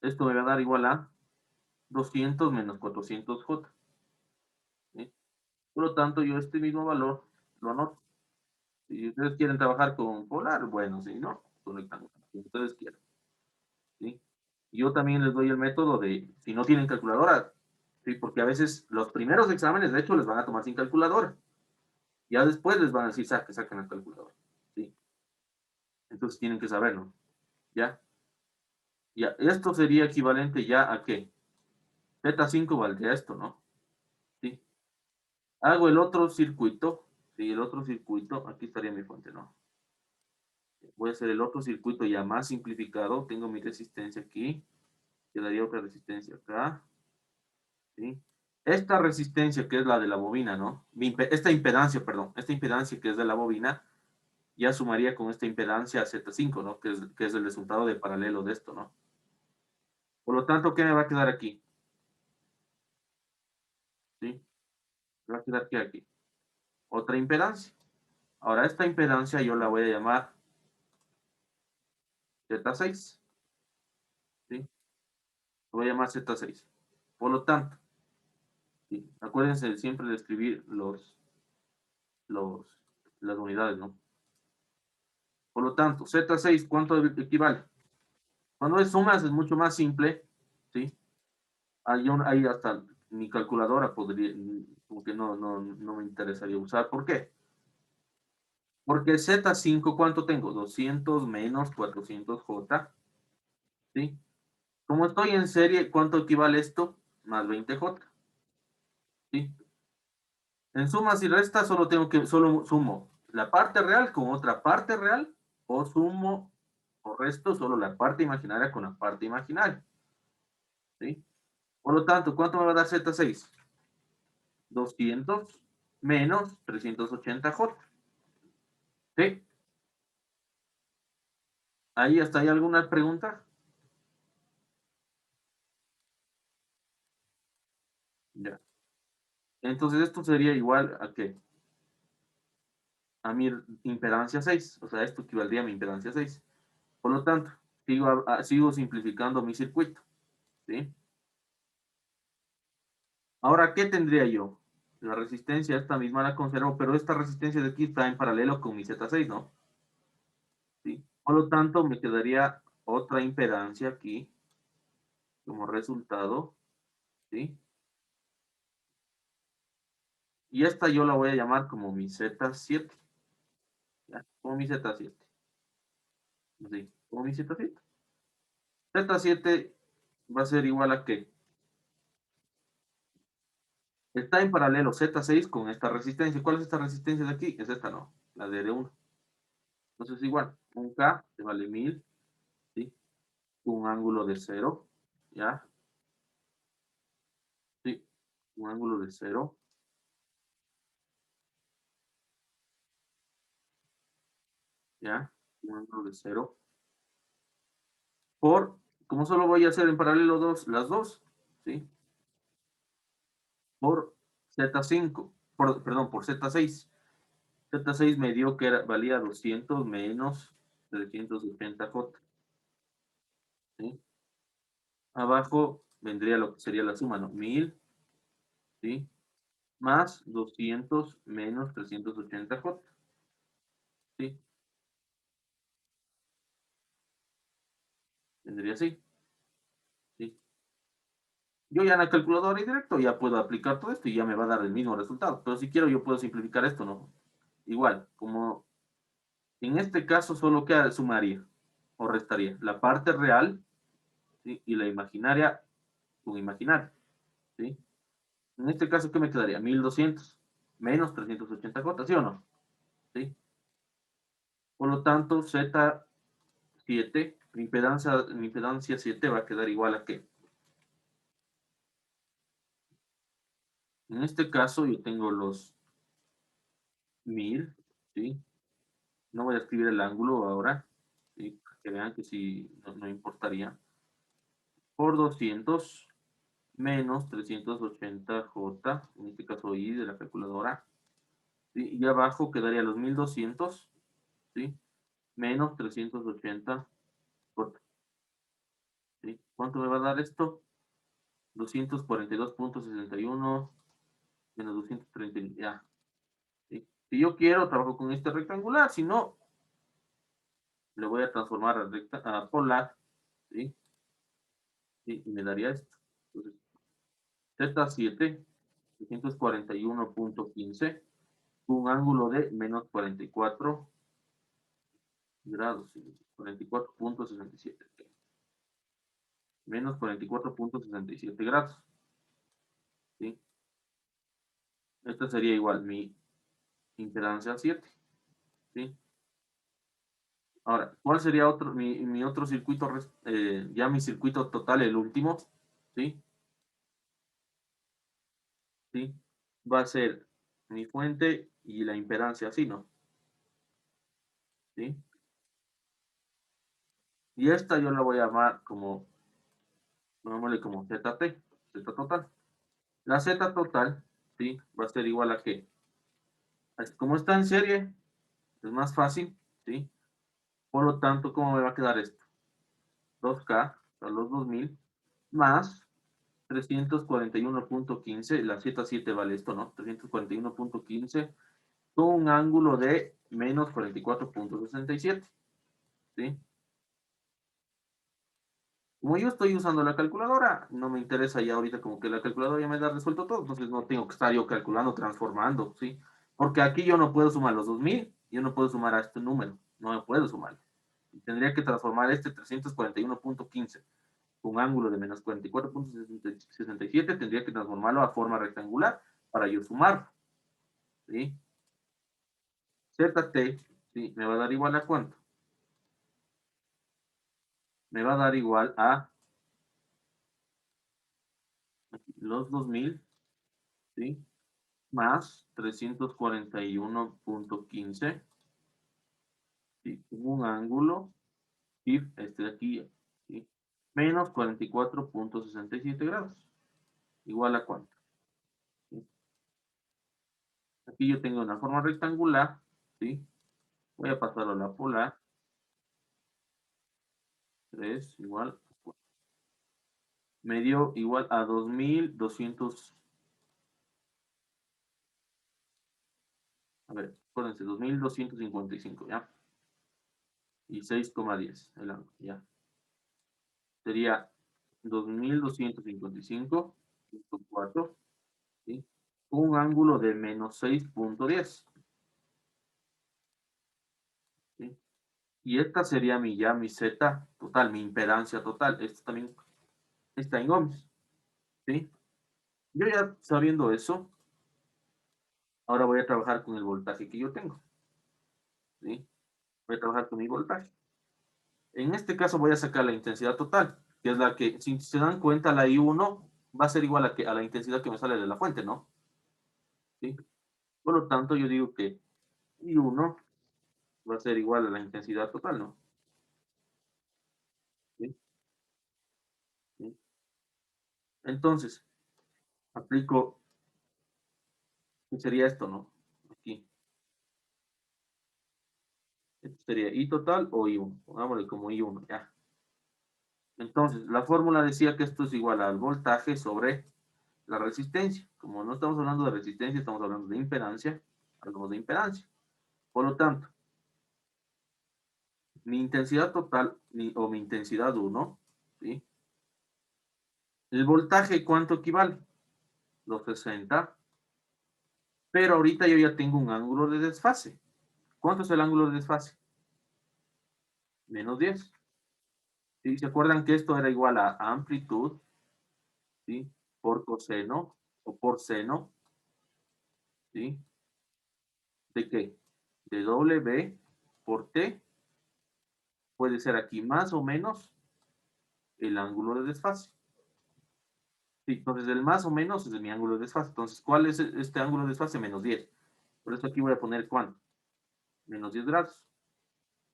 Esto me va a dar igual a 200 menos 400J, ¿sí? Por lo tanto, yo este mismo valor lo anoto. Si ustedes quieren trabajar con polar, bueno, si no, con rectangular, si ustedes quieren, ¿sí? Yo también les doy el método de, si no tienen calculadora, ¿sí? Porque a veces los primeros exámenes, de hecho, les van a tomar sin calculadora. Ya después les van a decir, saquen la calculadora, ¿sí? Entonces tienen que saberlo, ¿ya? Ya, esto sería equivalente ya a ¿qué? Z5 valdría esto, ¿no? ¿Sí? Hago el otro circuito, ¿sí? El otro circuito, aquí estaría mi fuente, ¿no? Voy a hacer el otro circuito ya más simplificado. Tengo mi resistencia aquí. Quedaría otra resistencia acá. ¿Sí? Esta resistencia que es la de la bobina, ¿no? Esta impedancia, perdón. Esta impedancia que es de la bobina, ya sumaría con esta impedancia Z5, ¿no? Que es el resultado de paralelo de esto, ¿no? Por lo tanto, ¿qué me va a quedar aquí? ¿Sí? Me va a quedar aquí. Otra impedancia. Ahora, esta impedancia yo la voy a llamar Z6. ¿Sí? Lo voy a llamar Z6. Por lo tanto, ¿sí? Acuérdense siempre de escribir las unidades, ¿no? Por lo tanto, Z6, ¿cuánto equivale? Cuando es sumas es mucho más simple, ¿sí? Ahí hasta mi calculadora podría, porque no me interesaría usar. ¿Por qué? Porque Z5, ¿cuánto tengo? 200 menos 400J, ¿sí? Como estoy en serie, ¿cuánto equivale esto? Más 20J, ¿sí? En sumas y restas solo sumo la parte real con otra parte real, o sumo o resto solo la parte imaginaria con la parte imaginaria, ¿sí? Por lo tanto, ¿cuánto me va a dar Z6? 200 menos 380J, ¿sí? ¿Ahí hasta hay alguna pregunta? Ya. Entonces esto sería igual a ¿qué? A mi impedancia 6, o sea, esto equivaldría a mi impedancia 6. Por lo tanto, sigo simplificando mi circuito, ¿sí? Ahora, ¿qué tendría yo? La resistencia esta misma la conservo, pero esta resistencia de aquí está en paralelo con mi Z6, ¿no? ¿Sí? Por lo tanto, me quedaría otra impedancia aquí como resultado, ¿sí? Y esta yo la voy a llamar como mi Z7, ¿ya? Como mi Z7. ¿Sí? Como mi Z7. Z7 va a ser igual a ¿qué? Está en paralelo Z6 con esta resistencia. ¿Cuál es esta resistencia de aquí? Es esta, no, la de R1. Entonces igual, un K te vale 1000, ¿sí? Un ángulo de 0, ¿ya? Sí, un ángulo de 0, ¿ya? Un ángulo de 0. Como solo voy a hacer en paralelo las dos, ¿sí? Por Z5, perdón, por Z6. Z6 me dio que valía 200 menos 380J, ¿sí? Abajo vendría lo que sería la suma, ¿no? 1000, ¿sí? Más 200 menos 380J, ¿sí? Vendría así, ¿sí? Yo ya en la calculadora y directo ya puedo aplicar todo esto y ya me va a dar el mismo resultado. Pero si quiero yo puedo simplificar esto, ¿no? Igual, como en este caso solo queda sumaría o restaría la parte real, ¿sí? Y la imaginaria con imaginaria. ¿sí? En este caso, ¿qué me quedaría? 1200 menos 380 cotas, ¿sí o no? ¿Sí? Por lo tanto, Z7, mi impedancia 7 va a quedar igual a ¿qué? En este caso, yo tengo los 1000, ¿sí? No voy a escribir el ángulo ahora, ¿sí? Para que vean que sí, no importaría. Por 200 menos 380J, en este caso I de la calculadora, ¿sí? Y abajo quedaría los 1200, ¿sí? Menos 380J, ¿sí? ¿Cuánto me va a dar esto? 242.61 menos 230, ya, ¿sí? Si yo quiero, trabajo con este rectangular, si no, le voy a transformar a polar, ¿sí? Y me daría esto. Entonces, Z7, 241.15, un ángulo de menos 44 grados, 44.67. Menos 44.67 grados. ¿Sí? Esta sería igual mi impedancia 7. ¿Sí? Ahora, ¿cuál sería mi otro circuito? Ya mi circuito total, el último. ¿Sí? ¿Sí? Va a ser mi fuente y la impedancia, ¿sí, no? ¿Sí? Y esta yo la voy a llamar como, llamémosle como ZT, Z total. La Z total, ¿sí? Va a ser igual a ¿qué? Como está en serie, es más fácil, ¿sí? Por lo tanto, ¿cómo me va a quedar esto? 2K, a los 2000, más 341.15, la Z7 vale esto, ¿no? 341.15, con un ángulo de menos 44.67, ¿sí? Como yo estoy usando la calculadora, no me interesa ya ahorita como que la calculadora ya me da resuelto todo, entonces no tengo que estar yo calculando, transformando, ¿sí? Porque aquí yo no puedo sumar los 2000, yo no puedo sumar a este número, no me puedo sumar. Tendría que transformar este 341.15 con ángulo de menos 44.67, tendría que transformarlo a forma rectangular para yo sumar, ¿sí? ZT, ¿sí? Me va a dar igual a ¿cuánto? Me va a dar igual a los 2000, ¿sí? Más 341.15, ¿sí? Un ángulo, y este de aquí, ¿sí? Menos 44.67 grados. ¿Igual a cuánto? ¿Sí? Aquí yo tengo una forma rectangular, ¿sí? Voy a pasarlo a la polar. 3 igual. Me dio igual a 2200. A ver, acuérdense, 2255, ¿ya? Y 6,10 el ángulo, ¿ya? Sería 2255.4, ¿sí? Un ángulo de menos 6.10, ¿sí? Y esta sería mi Z total, mi impedancia total. Esto también está en ohms, ¿sí? Yo ya sabiendo eso, ahora voy a trabajar con el voltaje que yo tengo, ¿sí? Voy a trabajar con mi voltaje. En este caso voy a sacar la intensidad total, que es la que, si se dan cuenta, la I1 va a ser igual a la intensidad que me sale de la fuente, ¿no? ¿Sí? Por lo tanto, yo digo que I1 va a ser igual a la intensidad total, ¿no? ¿Sí? ¿Sí? Entonces, aplico, ¿qué sería esto, no? Aquí. Esto sería I total o I1. Pongámosle como I1, ya. Entonces, la fórmula decía que esto es igual al voltaje sobre la resistencia. Como no estamos hablando de resistencia, estamos hablando de impedancia, hablamos de impedancia. Por lo tanto, mi intensidad total o mi intensidad 1, ¿sí? El voltaje, ¿cuánto equivale? Los 60. Pero ahorita yo ya tengo un ángulo de desfase. ¿Cuánto es el ángulo de desfase? Menos 10. ¿Sí? ¿Se acuerdan que esto era igual a amplitud? ¿Sí? por coseno o por seno, ¿sí? ¿De qué? De W por T. Puede ser aquí más o menos el ángulo de desfase. Sí, entonces el más o menos es mi ángulo de desfase. Entonces, ¿cuál es este ángulo de desfase? Menos 10. Por eso aquí voy a poner ¿cuánto? Menos 10 grados.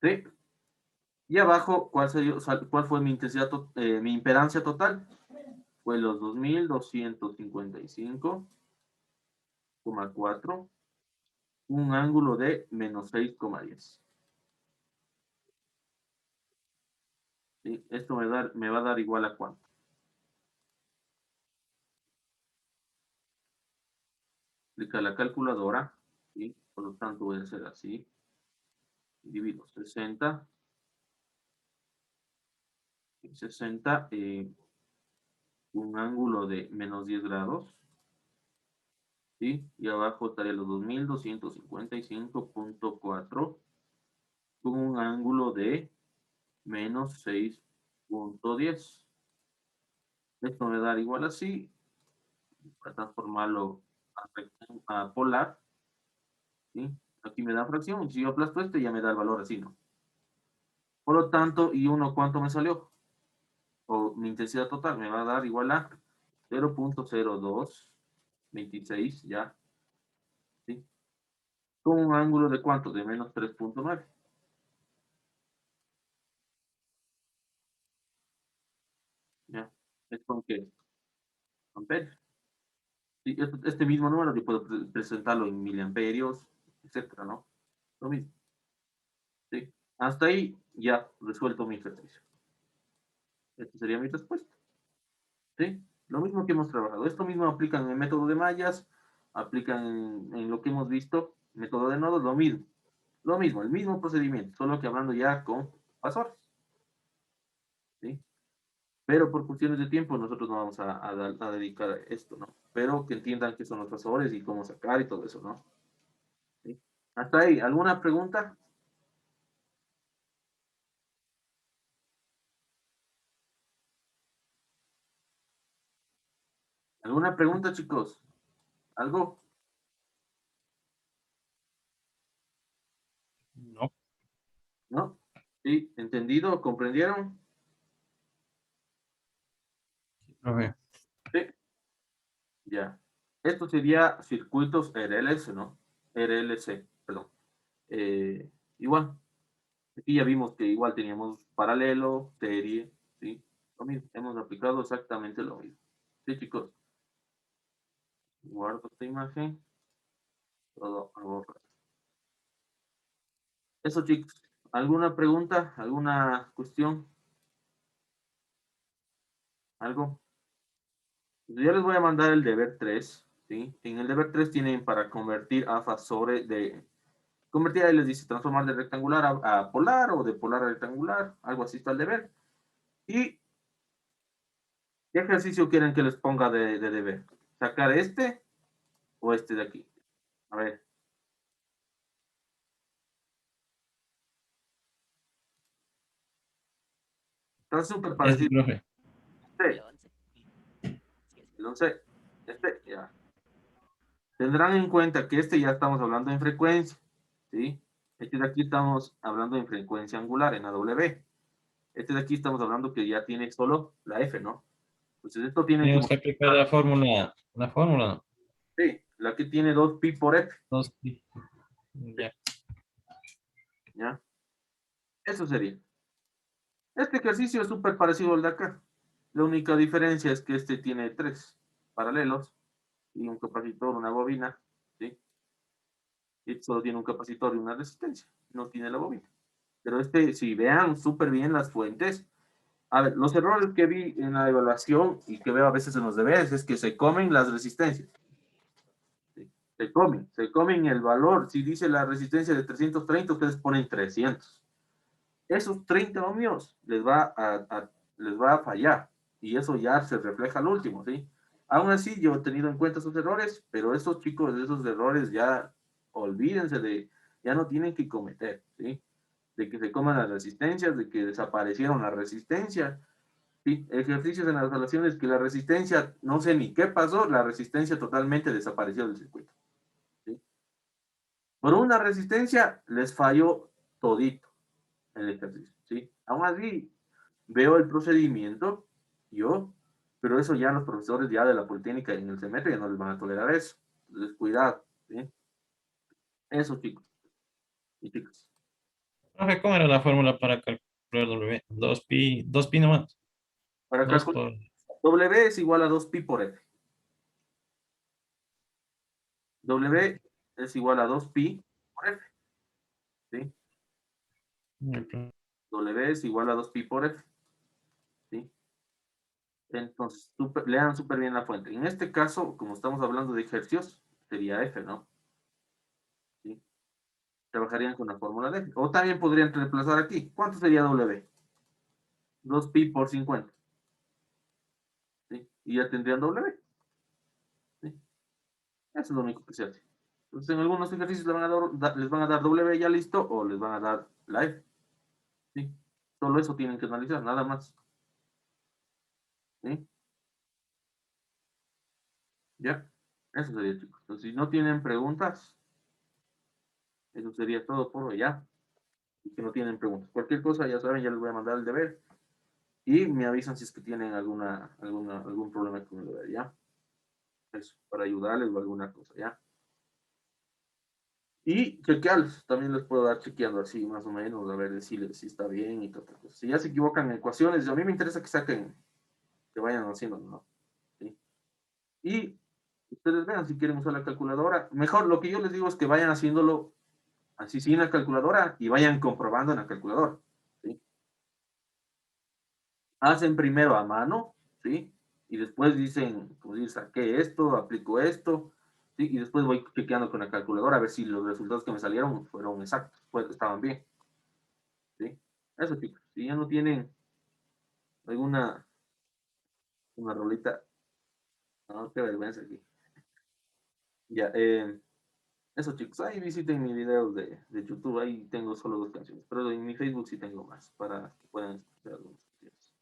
¿Sí? Y abajo, ¿cuál fue mi intensidad, mi impedancia total? Fue los 2255,4, un ángulo de menos 6,10. ¿Sí? Esto me va a dar igual a ¿cuánto? Aplica la calculadora, ¿sí? Por lo tanto voy a hacer así. Divido 60. 60, un ángulo de menos 10 grados. ¿Sí? Y abajo estaría los 2255,4 con un ángulo de menos 6,10. Esto me da igual así. Para transformarlo a polar. ¿Sí? Aquí me da fracción. Y si yo aplasto este, ya me da el valor así, ¿no? Por lo tanto, ¿y uno cuánto me salió? O mi intensidad total me va a dar igual a 0,0226, ya. ¿Sí? Con un ángulo de ¿cuánto? De menos 3,9. ¿Ya? ¿Es con qué? Amperes. Sí, este mismo número yo puedo presentarlo en miliamperios, etcétera, ¿no? Lo mismo. ¿Sí? Hasta ahí ya resuelto mi ejercicio. Esta sería mi respuesta. ¿Sí? Lo mismo que hemos trabajado. Esto mismo aplican en el método de mallas, aplican en lo que hemos visto, método de nodos, lo mismo. Lo mismo, el mismo procedimiento, solo que hablando ya con pasores. ¿Sí? Pero por cuestiones de tiempo nosotros no vamos a dedicar a esto, ¿no? Pero que entiendan qué son los pasores y cómo sacar y todo eso, ¿no? ¿Sí? Hasta ahí, ¿alguna pregunta? ¿Alguna pregunta, chicos? ¿Algo? No, ¿No? ¿Sí? ¿Entendido? ¿Comprendieron? profe. Sí. Ya. Esto sería circuitos RLS, ¿no? RLC, perdón. Igual. Aquí ya vimos que igual teníamos paralelo, serie, ¿sí? Lo mismo. Hemos aplicado exactamente lo mismo. Sí, chicos. Guardo esta imagen. Todo a borrar. Eso, chicos. ¿Alguna pregunta? ¿Alguna cuestión? ¿Algo? Yo les voy a mandar el deber 3, ¿sí? En el deber 3 tienen para convertir AFA sobre de... Convertir ahí les dice transformar de rectangular a polar o de polar a rectangular, algo así está el deber. ¿Y qué ejercicio quieren que les ponga de deber? ¿Sacar este o este de aquí? A ver. Está súper Este, parecido. profe. El Este, 11. el 11, este, ya. Tendrán en cuenta que este ya estamos hablando en frecuencia, ¿sí? Este de aquí estamos hablando en frecuencia angular, en AW. Este de aquí estamos hablando que ya tiene solo la F, ¿no? Entonces esto tienen que Tenemos que aplicar modificar. la fórmula, Sí, la que tiene 2pi por F, dos, ya. ¿ya? Eso sería. Este ejercicio es súper parecido al de acá. La única diferencia es que este tiene 3 paralelos y un capacitor, una bobina, ¿sí? Y solo tiene un capacitor y una resistencia, no tiene la bobina. Pero este, si vean súper bien las fuentes, a ver, los errores que vi en la evaluación y que veo a veces en los deberes es que se comen las resistencias. ¿Sí? Se comen el valor. Si dice la resistencia de 330, ustedes ponen 300. Esos 30 ohmios les va a fallar. Y eso ya se refleja al último, ¿sí? Aún así, yo he tenido en cuenta esos errores, pero esos chicos de esos errores ya olvídense ya no tienen que cometer, ¿sí? De que se coman las resistencias, de que desaparecieron las resistencias. Sí, ejercicios en las relaciones que la resistencia, no sé ni qué pasó, la resistencia totalmente desapareció del circuito. ¿Sí? Por una resistencia les falló todito el ejercicio. ¿Sí? Aún así, veo el procedimiento, yo, pero eso ya los profesores ya de la Politécnica en el semestre ya no les van a tolerar eso. Entonces, cuidado. ¿Sí? Eso, chicos y chicas. Profe, ¿cómo era la fórmula para calcular W? 2pi nomás. Para 2 calcular, por... W es igual a 2pi por F. W es igual a 2pi por F. ¿Sí? W es igual a 2pi por F. ¿Sí? Entonces, lean súper bien la fuente. En este caso, como estamos hablando de ejercicios, sería F, ¿no? ¿Sí? Trabajarían con la fórmula de F. O también podrían reemplazar aquí. ¿Cuánto sería W? 2pi por 50. ¿Sí? Y ya tendrían W. ¿Sí? Eso es lo único que se hace. Entonces, en algunos ejercicios les van a dar W ya listo o les van a dar la F. ¿Sí? Solo eso tienen que analizar, nada más. ¿Sí? Ya. Eso sería, chicos. Entonces, si no tienen preguntas, eso sería todo por hoy, ya. Y que no tienen preguntas. Cualquier cosa, ya saben, ya les voy a mandar el deber. Y me avisan si es que tienen algún problema con el deber, ¿ya? Eso, para ayudarles o alguna cosa, ¿ya? Y chequearlos, también les puedo dar chequeando así, más o menos, a ver, decirles si está bien y todo. Si ya se equivocan en ecuaciones, a mí me interesa que saquen, que vayan haciendo, ¿no? ¿Sí? Y ustedes vean si quieren usar la calculadora. Mejor, lo que yo les digo es que vayan haciéndolo así sin la calculadora y vayan comprobando en la calculadora. ¿Sí? Hacen primero a mano, ¿sí? Y después dicen, como dices, saqué esto, aplico esto, ¿sí? Y después voy chequeando con la calculadora a ver si los resultados que me salieron fueron exactos, pues estaban bien, ¿sí? Eso, chicos. Si ya no tienen alguna una rolita, no, qué vergüenza aquí. Ya, eso, chicos. Ahí visiten mis videos de YouTube, ahí tengo solo 2 canciones, pero en mi Facebook sí tengo más para que puedan escuchar algunas canciones.